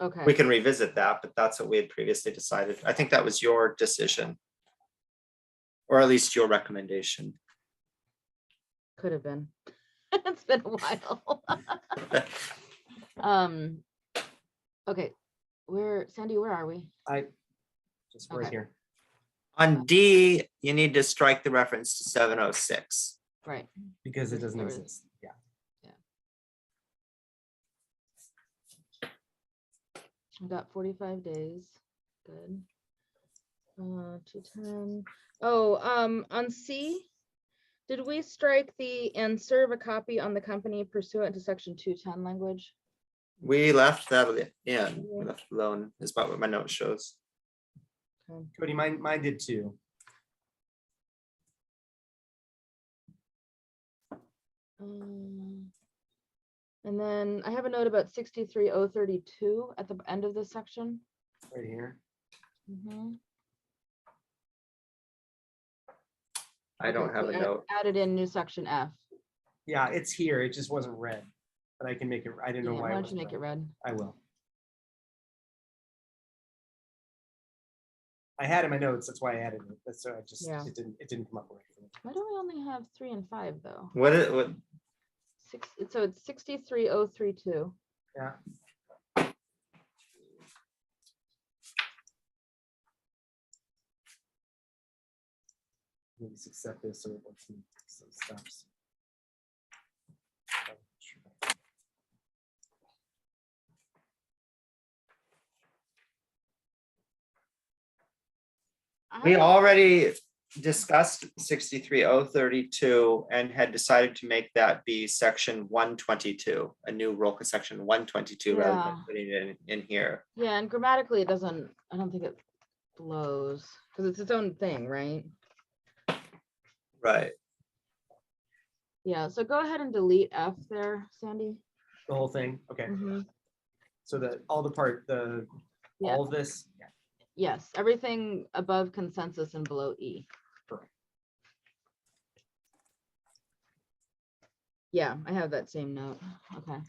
Okay. We can revisit that, but that's what we had previously decided. I think that was your decision. or at least your recommendation. Could have been. It's been a while. Okay, Sandy, where are we? I just right Okay. here. On D, you need to strike the reference to 706. Right. Because it doesn't There is- exist. Yeah. I got 45 days. Good. 210. Oh, on C, did we strike the and serve a copy on the company pursuant to section 210 language? We left that in. We left it alone, is about what my note shows. Okay. Cody, mine did too. And then I have a note about 63032 at the end of this section. Right here. Mhm. I don't Okay, have so a note. Added in new section F. Yeah, it's here. It just wasn't read. But I can make it, I didn't know Yeah, why. why it don't was you make it red? I will. I had it in my notes, that's why I added it. That's so I just, Yeah. it didn't come up right for me. Why do we only have 3 and 5 though? What So it's 63032. Yeah. Maybe just accept this so it lets me some stops. we already discussed 63032 and had decided to make that be section 122, a new ROLCA section 122 rather Yeah. than putting it in here. Yeah, and grammatically it doesn't, I don't think it flows because it's its own thing, right? Right. Yeah, so go ahead and delete F there, Sandy. The whole thing, okay. Mhm. So all the part, Yeah. all of this, yeah. Yes, everything above consensus and below E. Correct. Yeah, I have that same note. Okay.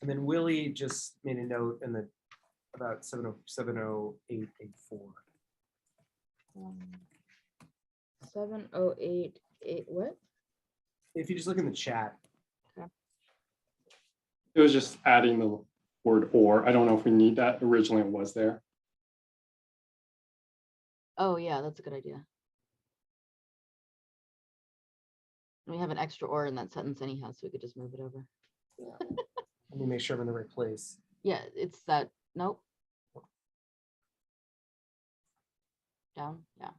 And then Willie just made a note in the about 70884. 7088, what? If you just look in the chat, It was just adding the word or. I don't know if we need that. Originally it was there. Oh, yeah, that's a good idea. We have an extra or in that sentence anyhow, so we could just move it over. let me make sure I'm in the right place. Yeah, it's that, nope. Down, yeah.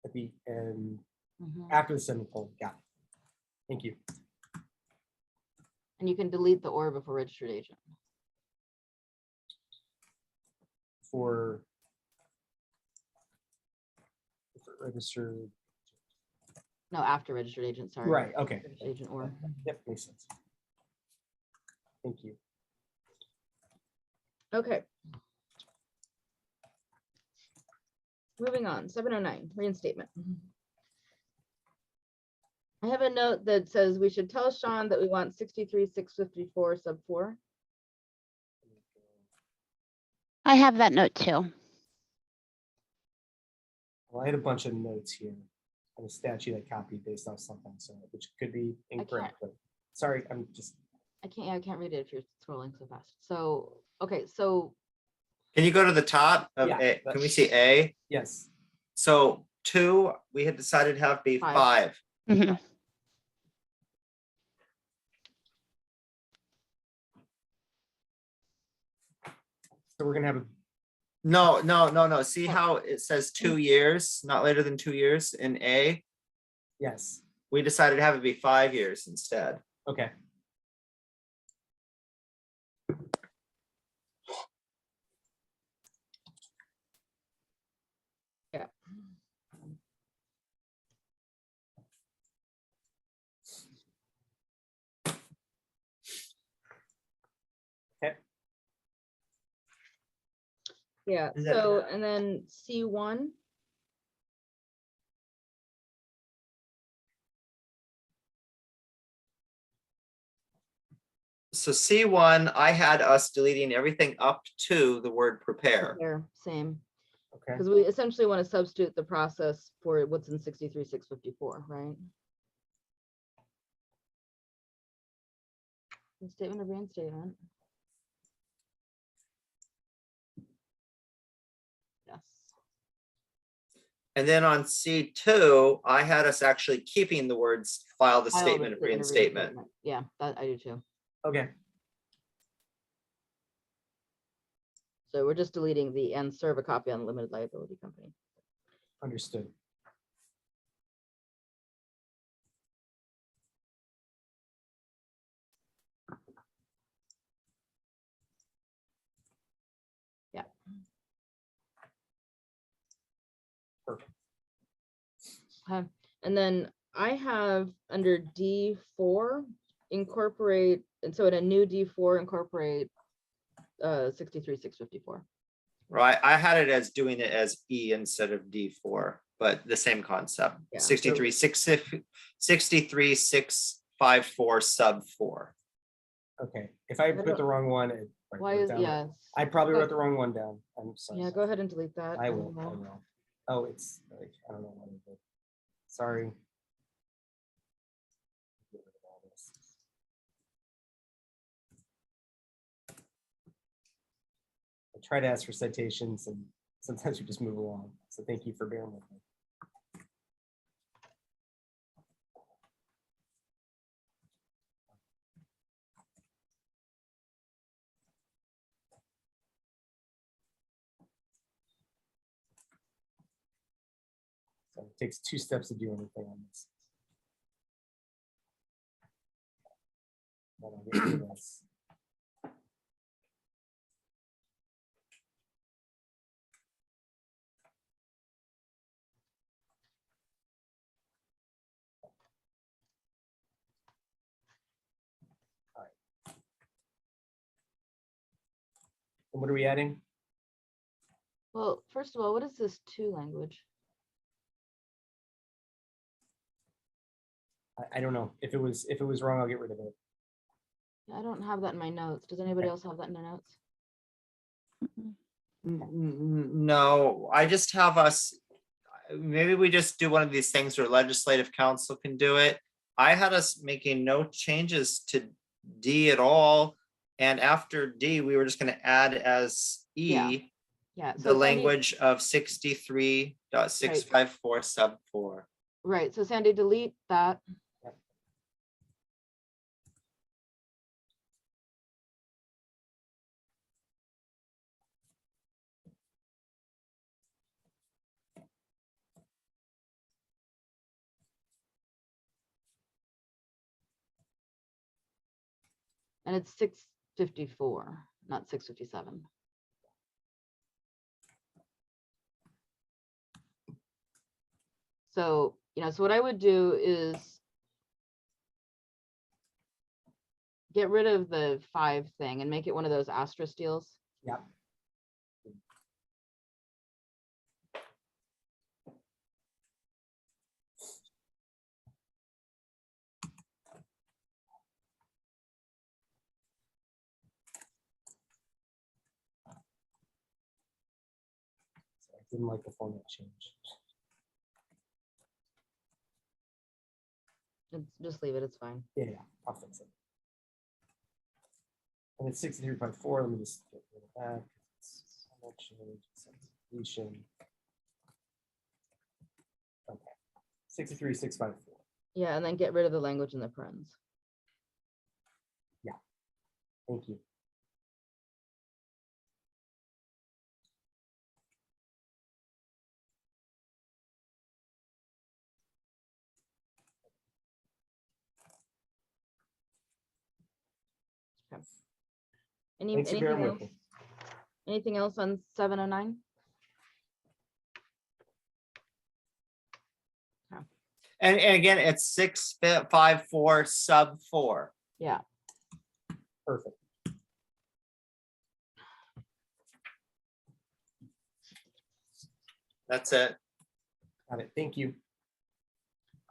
At the end, Mhm. after the semicolon, got it. Thank you. And you can delete the or before registered agent. For registered, No, after registered agent, sorry. right, okay. Registered agent or. Yep, makes sense. Thank you. Okay. Moving on, 709, reinstatement. I have a note that says we should tell Sean that we want 63,654 sub 4. I have that note too. Well, I had a bunch of notes here on the statute I copied based off something, so which could be incorrect, but sorry, I'm just. I can't read it if you're scrolling so fast. So, okay, so Can you go to the top of Yeah, A? Can we see A? Yes, So 2, we had decided to have be 5. Mhm. so we're gonna have a, No. See how it says 2 years, not later than 2 years in A? yes, We decided to have it be 5 years instead. okay. yeah. Okay. Yeah, Is that- so, and then C1. So C1, I had us deleting everything up to the word prepare. There, same. Okay. Because we essentially want to substitute the process for what's in 63,654, right? Statement of reinstatement. Yes. And then on C2, I had us actually keeping the words file the File the statement of reinstatement. Yeah, that I do too. Okay. So we're just deleting the and serve a copy on the limited liability company. Understood. Yeah. Perfect. Okay. And then I have under D4 incorporate, and so in a new D4 incorporate 63,654. Right, I had it as doing it as E instead of D4, but the same concept. Yeah. 63,654 sub 4. Okay. If I put the wrong one, Why is, yeah. I probably wrote the wrong one down. I'm sorry. Yeah, go ahead and delete that. I will. Oh, it's like, I don't know what it is. Sorry. Get rid of all this. I try to ask for citations and sometimes we just move along. So thank you for bearing with me. So it takes 2 steps to do anything on this. But I'll get rid of this. All right. And what are we adding? Well, first of all, what is this to language? I don't know. If it was wrong, I'll get rid of it. I don't have that in my notes. Does anybody else have that in their notes? No, I just have us, maybe we just do one of these things where legislative council can do it. I had us making no changes to D at all. And after D, we were just going to add as E Yeah. the So Sandy, language of 63.654 sub 4. right. So Sandy, delete that. And it's 654, not 657. So, so what I would do is get rid of the 5 thing and make it one of those asterisk deals. Yeah. I didn't like the format change. Just leave it, it's fine. Yeah, I'll fix it. And it's 63.4. Let me just get rid of that. Substitution. Okay. 63,654. Yeah, and then get rid of the language in the parens. Thank you. Okay. Thanks for bearing Anything with else? me. Anything else on 709? And again, it's 654 sub 4. Yeah. Perfect. That's it. Got it. Thank you.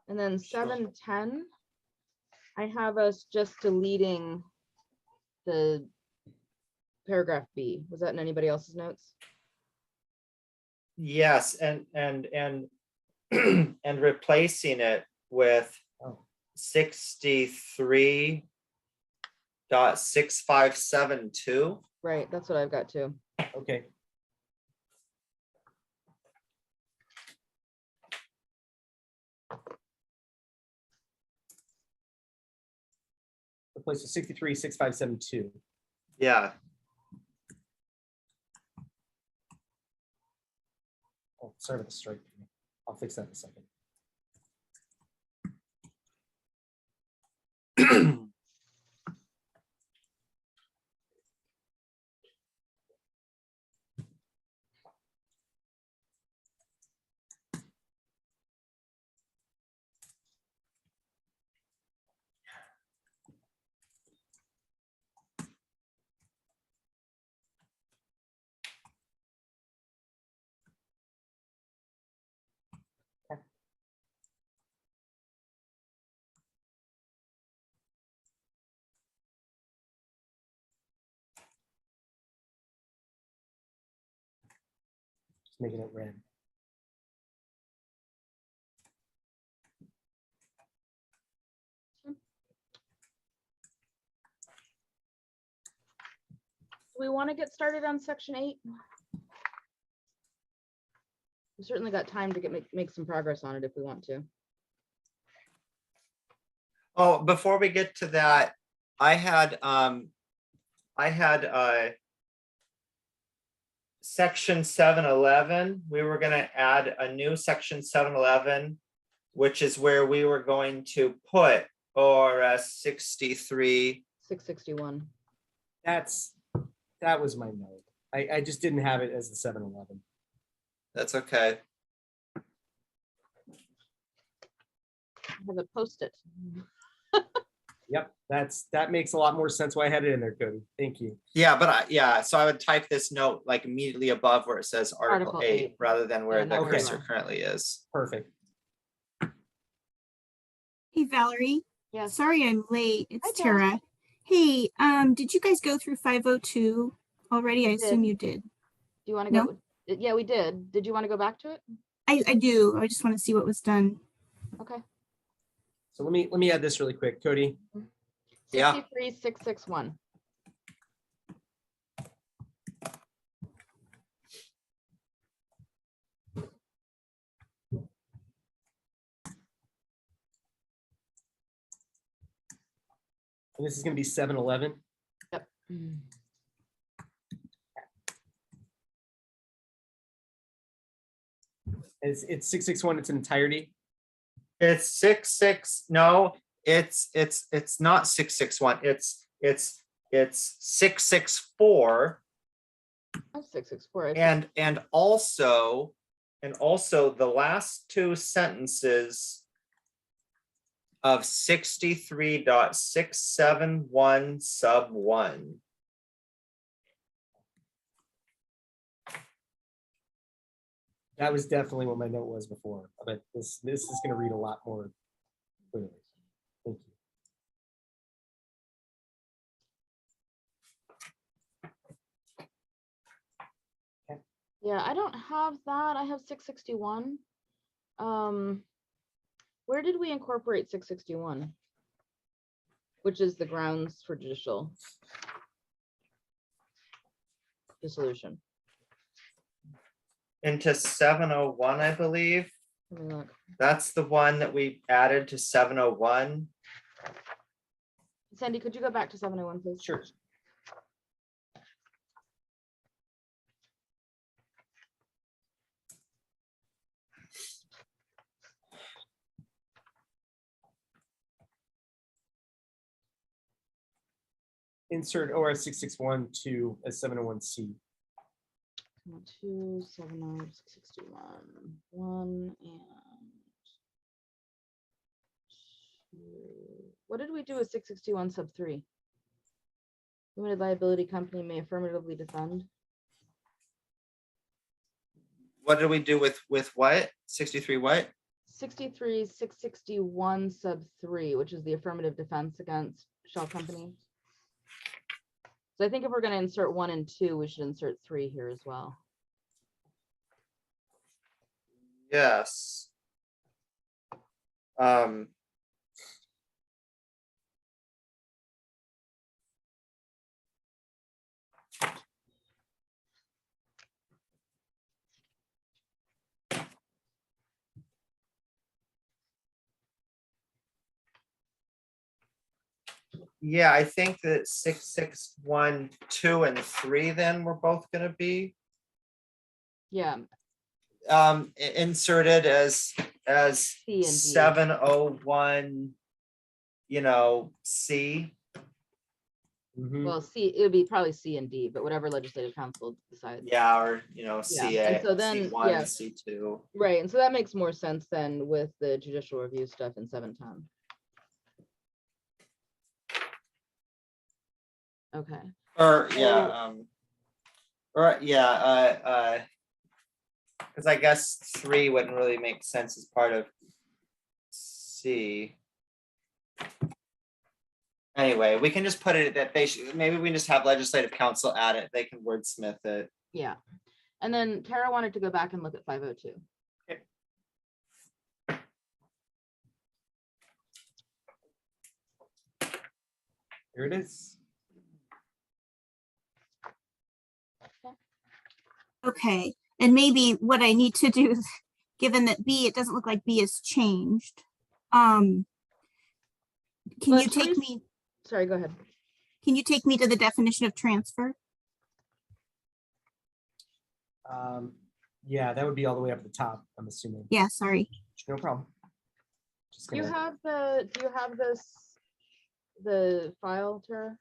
And then Sure. 710, I have us just deleting the paragraph B. Was that in anybody else's notes? Yes, and and replacing it with Oh. 63.6572. Right, that's what I've got too. Okay. Replace with 63.6572. Yeah, Oh, sorry about the strike. I'll fix that in a second. Just making it red. Do we want to get started on section 8? We certainly got time to make some progress on it if we want to. oh, before we get to that, I had section 711, we were gonna add a new section 711, which is where we were going to put ORS 63. 661. That was my note. I just didn't have it as the 711. That's okay. I have a post-it. Yep, that makes a lot more sense why I had it in there, Cody. Thank you. Yeah, but yeah, so I would type this note like immediately above where it says Article Article 8 8. rather than where Yeah, the not where you cursor are. currently is. Perfect. Hey, Valerie. Yes. Sorry I'm late. It's Hi, Tara. Tara. Hey, did you guys go through 502 already? I We assume did. you did. Do you want to No? go? Yeah, we did. Did you want to go back to it? I do. I just want to see what was done. Okay. So let me add this really quick, Cody. Yeah. 63661. And this is going to be 711. Yep. It's 661. It's an entirety. It's 66. No, it's not 661. It's 664. Oh, 664. And also the last two sentences of 63.671 sub 1. That was definitely what my note was before, but this is going to read a lot more clearly. Thank you. Yeah, I don't have that. I have 661. Where did we incorporate 661? Which is the grounds for judicial dissolution. Into 701, I believe. Let me look. That's the one that we added to 701. Sandy, could you go back to 701, please? Sure. Insert OR 661 to a 701C. 2, 709, 661, 1 and 2. What did we do with 661 sub 3? Limited liability company may affirmatively defend. What did we do with what? 63 what? 63 661 sub 3, which is the affirmative defense against shell company. So I think if we're gonna insert 1 and 2, we should insert 3 here as well. Yes. Yeah, I think that 6, 6, 1, 2, and 3 then we're both gonna be Yeah, inserted as C and D. 701, you know, C. Mhm. Well, C, it would be probably C and D, but whatever legislative council decides. Yeah, or you know, Yeah, CA, and so then, C1, yeah. C2. Right, and so that makes more sense than with the judicial review stuff in 710. Okay, Or So- yeah, or yeah, because I guess 3 wouldn't really make sense as part of C. Anyway, we can just put it that they should, maybe we just have legislative council add it, they can wordsmith it. yeah. And then Tara wanted to go back and look at 502. Here it is. Okay, and maybe what I need to do, is, given that B, it doesn't look like B has changed. Can Well, you take Therese- me, Sorry, go ahead. can you take me to the definition of transfer? Yeah, that would be all the way up at the top, I'm assuming. Yeah, sorry. No problem. Just Do you gonna- have the file, Tara?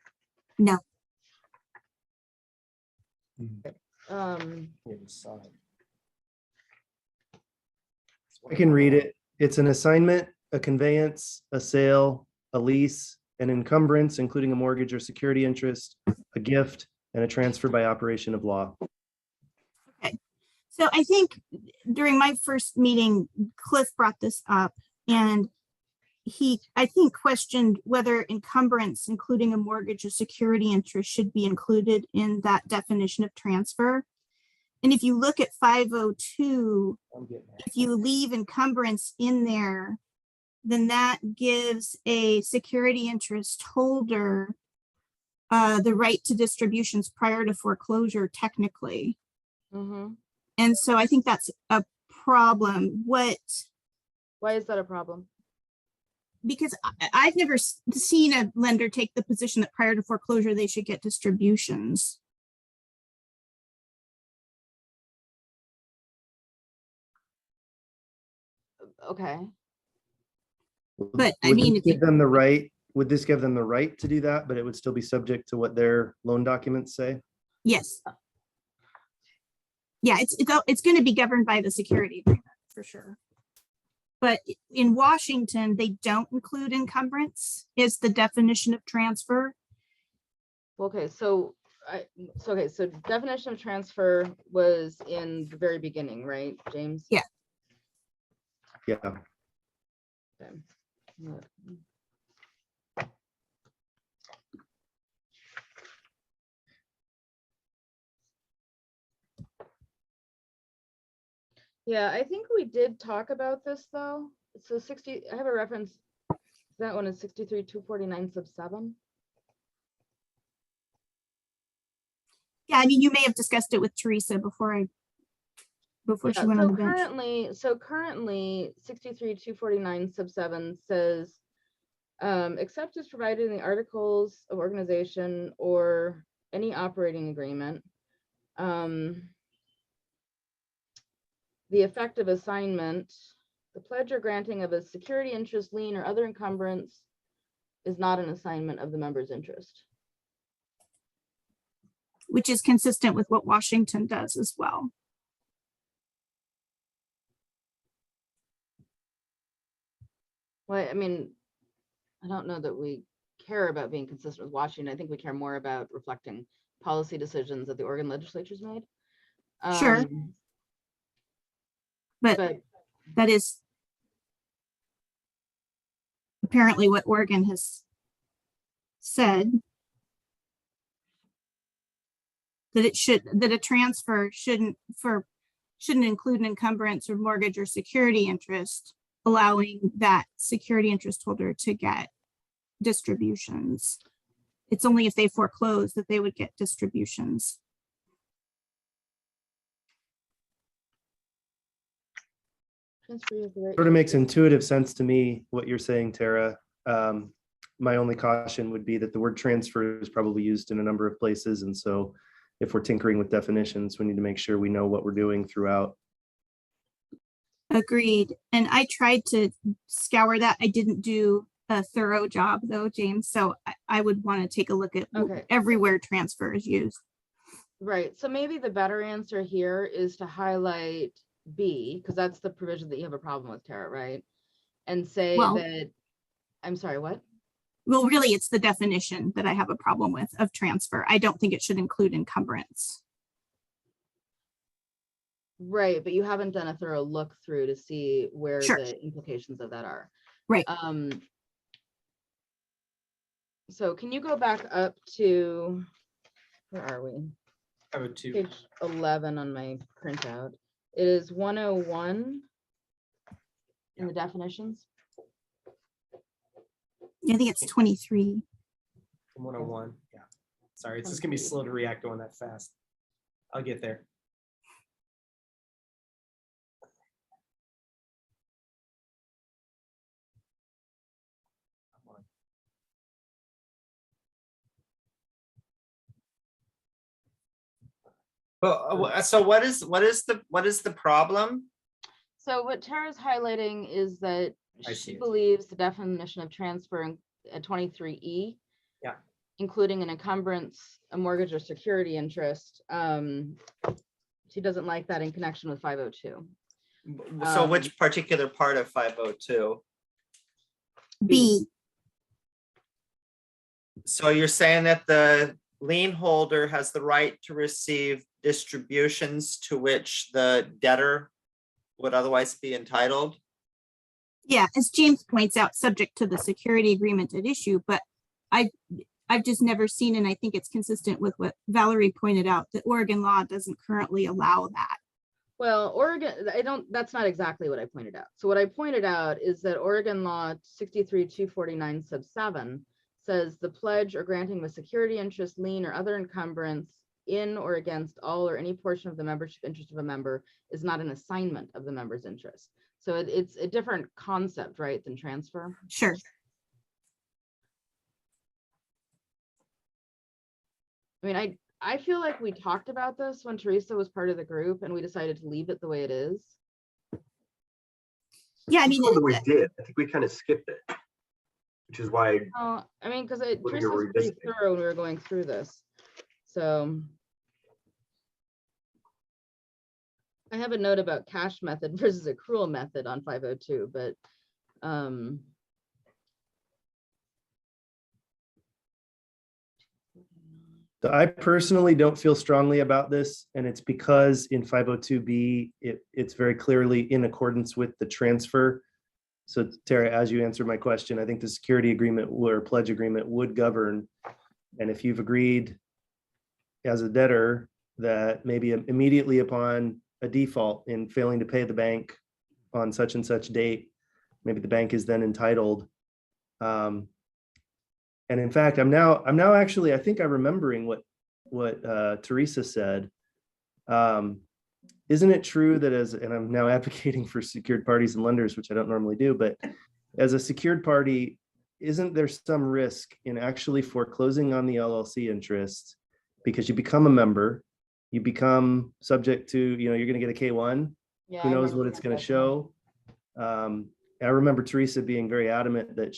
No. Here, just saw it. I can read it. It's an assignment, a conveyance, a sale, a lease, an encumbrance, including a mortgage or security interest, a gift, and a transfer by operation of law. So I think during my first meeting, Cliff brought this up and he, I think, questioned whether encumbrance, including a mortgage or security interest, should be included in that definition of transfer. And if you look at 502, I'm getting there. if you leave encumbrance in there, then that gives a security interest holder the right to distributions prior to foreclosure technically. Mm-hmm. And so I think that's a problem. Why is that a problem? Because I've never seen a lender take the position that prior to foreclosure, they should get distributions. Okay, But I Would mean, this if you- give them the right, would this give them the right to do that, but it would still be subject to what their loan documents say? Yes. Yeah, it's going to be governed by the security agreement for sure. But in Washington, they don't include encumbrance is the definition of transfer. okay, so so definition of transfer was in the very beginning, right, James? Yeah. Yeah. Okay. Yeah, I think we did talk about this though. So 60, I have a reference. That one is 63-249 sub 7. Yeah, I mean, you may have discussed it with Teresa before she Yeah, went on so the bench. currently 63-249 sub 7 says except as provided in the articles of organization or any operating agreement. The effect of assignment, the pledge or granting of a security interest, lien, or other encumbrance is not an assignment of the member's interest. Which is consistent with what Washington does as well. Well, I mean, I don't know that we care about being consistent with Washington. I think we care more about reflecting policy decisions that the Oregon legislature's made. Sure. But But that is apparently what Oregon has said. that a transfer shouldn't include an encumbrance or mortgage or security interest, allowing that security interest holder to get distributions. It's only if they foreclose that they would get distributions. Sort of makes intuitive sense to me, what you're saying, Tara. My only caution would be that the word transfer is probably used in a number of places. And so if we're tinkering with definitions, we need to make sure we know what we're doing throughout. Agreed. And I tried to scour that. I didn't do a thorough job though, James. So I would want to take a look at everywhere transfer is used. Right. So maybe the better answer here is to highlight B, because that's the provision that you have a problem with, Tara, right? And say that, I'm sorry, what? Well, really, it's the definition that I have a problem with of transfer. I don't think it should include encumbrance. Right, but you haven't done a thorough look through to see where Sure. the implications of that are. Right. So can you go back up to, where are we? 502. Page 11 on my printout. It is 101 in the definitions. I think it's 23. 101. Yeah. Sorry, it's just gonna be slow to react going that fast. I'll get there. Well, so what is the problem? So what Tara's highlighting is that I see she it. believes the definition of transfer at 23E, Yeah. including an encumbrance, a mortgage or security interest, she doesn't like that in connection with 502. So which particular part of 502? B. So you're saying that the lien holder has the right to receive distributions to which the debtor would otherwise be entitled? Yeah, as James points out, subject to the security agreement at issue, but I've just never seen, and I think it's consistent with what Valerie pointed out, that Oregon law doesn't currently allow that. Well, Oregon, that's not exactly what I pointed out. So what I pointed out is that Oregon law 63-249 sub 7 says the pledge or granting of a security interest, lien, or other encumbrance in or against all or any portion of the membership interest of a member is not an assignment of the member's interest. So it's a different concept, right, than transfer. Sure. I mean, I feel like we talked about this when Teresa was part of the group and we decided to leave it the way it is. Yeah, I mean, We did. I think we kind of skipped it, which is why. I mean, because We're Teresa was pretty revisiting. thorough when we were going through this. So I have a note about cash method versus accrual method on 502, but So I personally don't feel strongly about this, and it's because in 502B, it's very clearly in accordance with the transfer. So Tara, as you answered my question, I think the security agreement or pledge agreement would govern. And if you've agreed as a debtor that maybe immediately upon a default in failing to pay the bank on such and such date, maybe the bank is then entitled. And in fact, I'm now actually, I think I'm remembering what Teresa said. Isn't it true that and I'm now advocating for secured parties and lenders, which I don't normally do, but as a secured party, isn't there some risk in actually foreclosing on the LLC interest because you become a member, you become subject to, you're going to get a K1, yeah, who I knows remember what it's going to that. show. I remember Teresa being very adamant that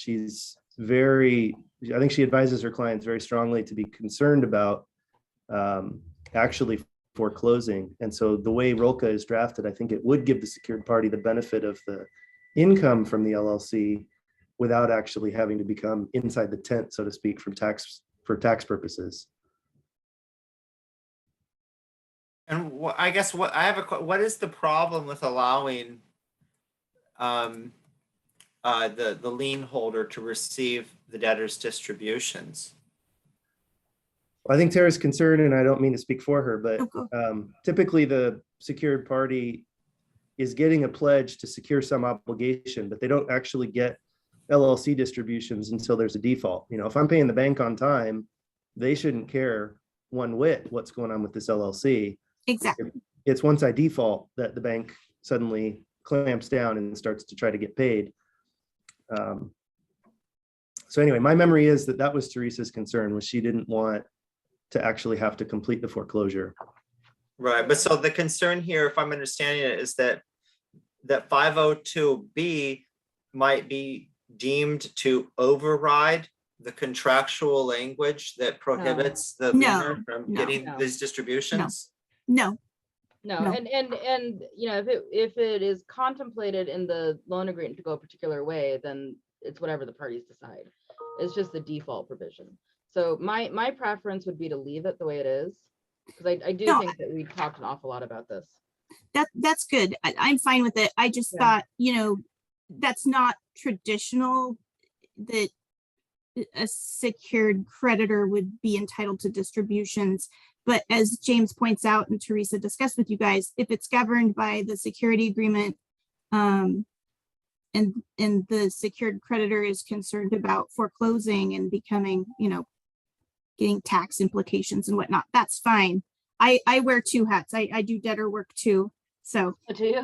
I think she advises her clients very strongly to be concerned about actually foreclosing. And so the way ROLCA is drafted, I think it would give the secured party the benefit of the income from the LLC without actually having to become inside the tent, so to speak, for tax purposes. And I guess what is the problem with allowing the lien holder to receive the debtor's distributions? I think Tara's concerned, and I don't mean to speak for her, but Okay. typically the secured party is getting a pledge to secure some obligation, but they don't actually get LLC distributions until there's a default. You know, if I'm paying the bank on time, they shouldn't care one whit what's going on with this LLC. Exactly. It's once I default that the bank suddenly clamps down and starts to try to get paid. So anyway, my memory is that that was Teresa's concern, was she didn't want to actually have to complete the foreclosure. Right, but so the concern here, if I'm understanding it, is that 502B might be deemed to override the contractual language that prohibits the No, lender from no, getting no. these distributions. No, No, No. and you know, if it is contemplated in the loan agreement to go a particular way, then it's whatever the parties decide. It's just the default provision. So my preference would be to leave it the way it is, because I do No, think that we talked an awful lot about this. that's good. I'm fine with it. I just Yeah. thought, that's not traditional that a secured creditor would be entitled to distributions. But as James points out and Teresa discussed with you guys, if it's governed by the security agreement, and the secured creditor is concerned about foreclosing and becoming, getting tax implications and whatnot, that's fine. I wear two hats. I do debtor work too. So, Do you?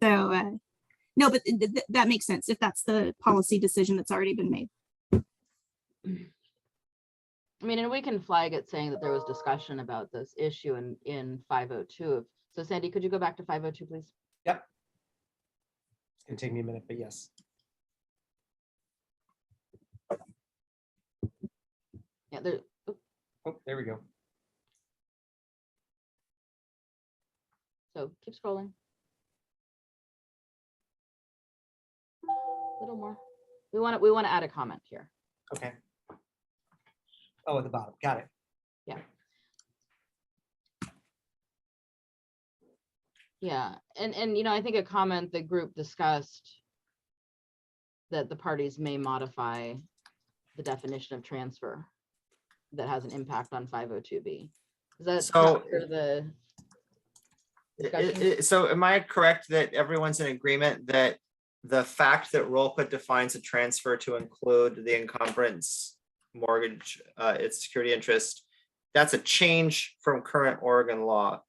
no, but that makes sense if that's the policy decision that's already been made. I mean, and we can flag it saying that there was discussion about this issue in 502. So Sandy, could you go back to 502, please? Yep. It's gonna take me a minute, but yes. Yeah, there. Oh, there we go. So keep scrolling. A little more. We want to add a comment here. Okay. Oh, at the bottom. Got it. Yeah, and I think a comment the group discussed that the parties may modify the definition of transfer that has an impact on 502B. Is that So- for the discussion? So am I correct that everyone's in agreement that the fact that ROLCA defines a transfer to include the encumbrance mortgage, its security interest, that's a change from current Oregon law,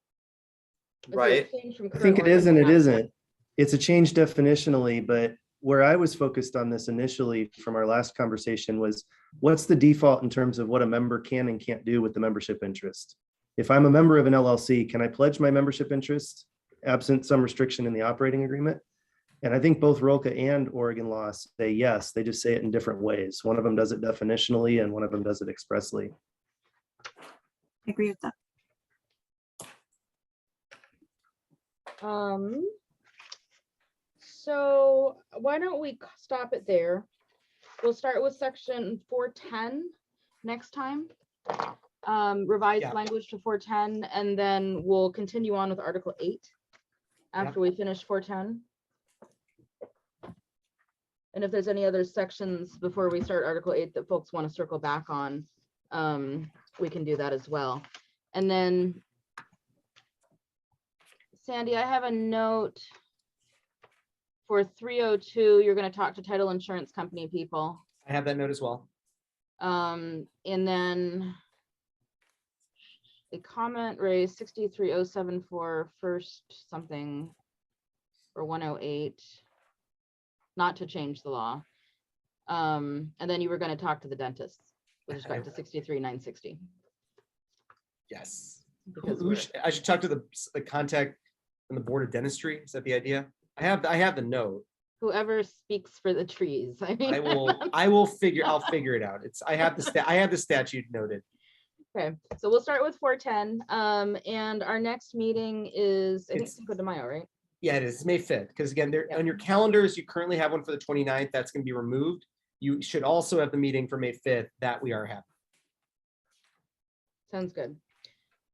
Is it a right? change from I think it current is and it Oregon law? isn't. It's a change definitionally, but where I was focused on this initially from our last conversation was what's the default in terms of what a member can and can't do with the membership interest? If I'm a member of an LLC, can I pledge my membership interest absent some restriction in the operating agreement? And I think both ROLCA and Oregon law say yes, they just say it in different ways. One of them does it definitionally and one of them does it expressly. I agree with that. So why don't we stop it there? We'll start with section 410 next time. Revised Yeah. language to 410, and then we'll continue on with Article 8 after we finish 410. And if there's any other sections before we start Article 8 that folks want to circle back on, we can do that as well. And then Sandy, I have a note for 302. You're going to talk to title insurance company people. I have that note as well. And then a comment raised 63074 first something or 108, not to change the law. And then you were going to talk to the dentists with respect to 63960. Yes. Because I should talk to the contact from the Board of Dentistry. Is that the idea? I have the note. whoever speaks for the trees. I mean, I'll figure it out. I have the statute noted. okay, so we'll start with 410. And our next meeting is, I think, It's- Cinco de Mayo, right? Yeah, it is. It's May 5th. Because again, there Yeah. on your calendars, you currently have one for the 29th. That's going to be removed. You should also have the meeting for May 5th. That we are having. Sounds good.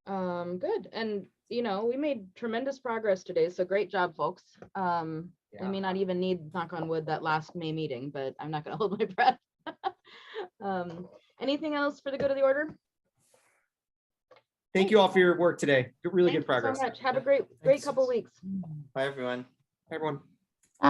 Good. And we made tremendous progress today. So great job, folks. We may not even need, knock on wood, that last May meeting, but I'm not gonna hold my breath. Anything else for the good of the order? Thank you all for your work today. Really Thank good you so progress. much. Have a great Thanks. couple weeks. Bye, everyone. Everyone.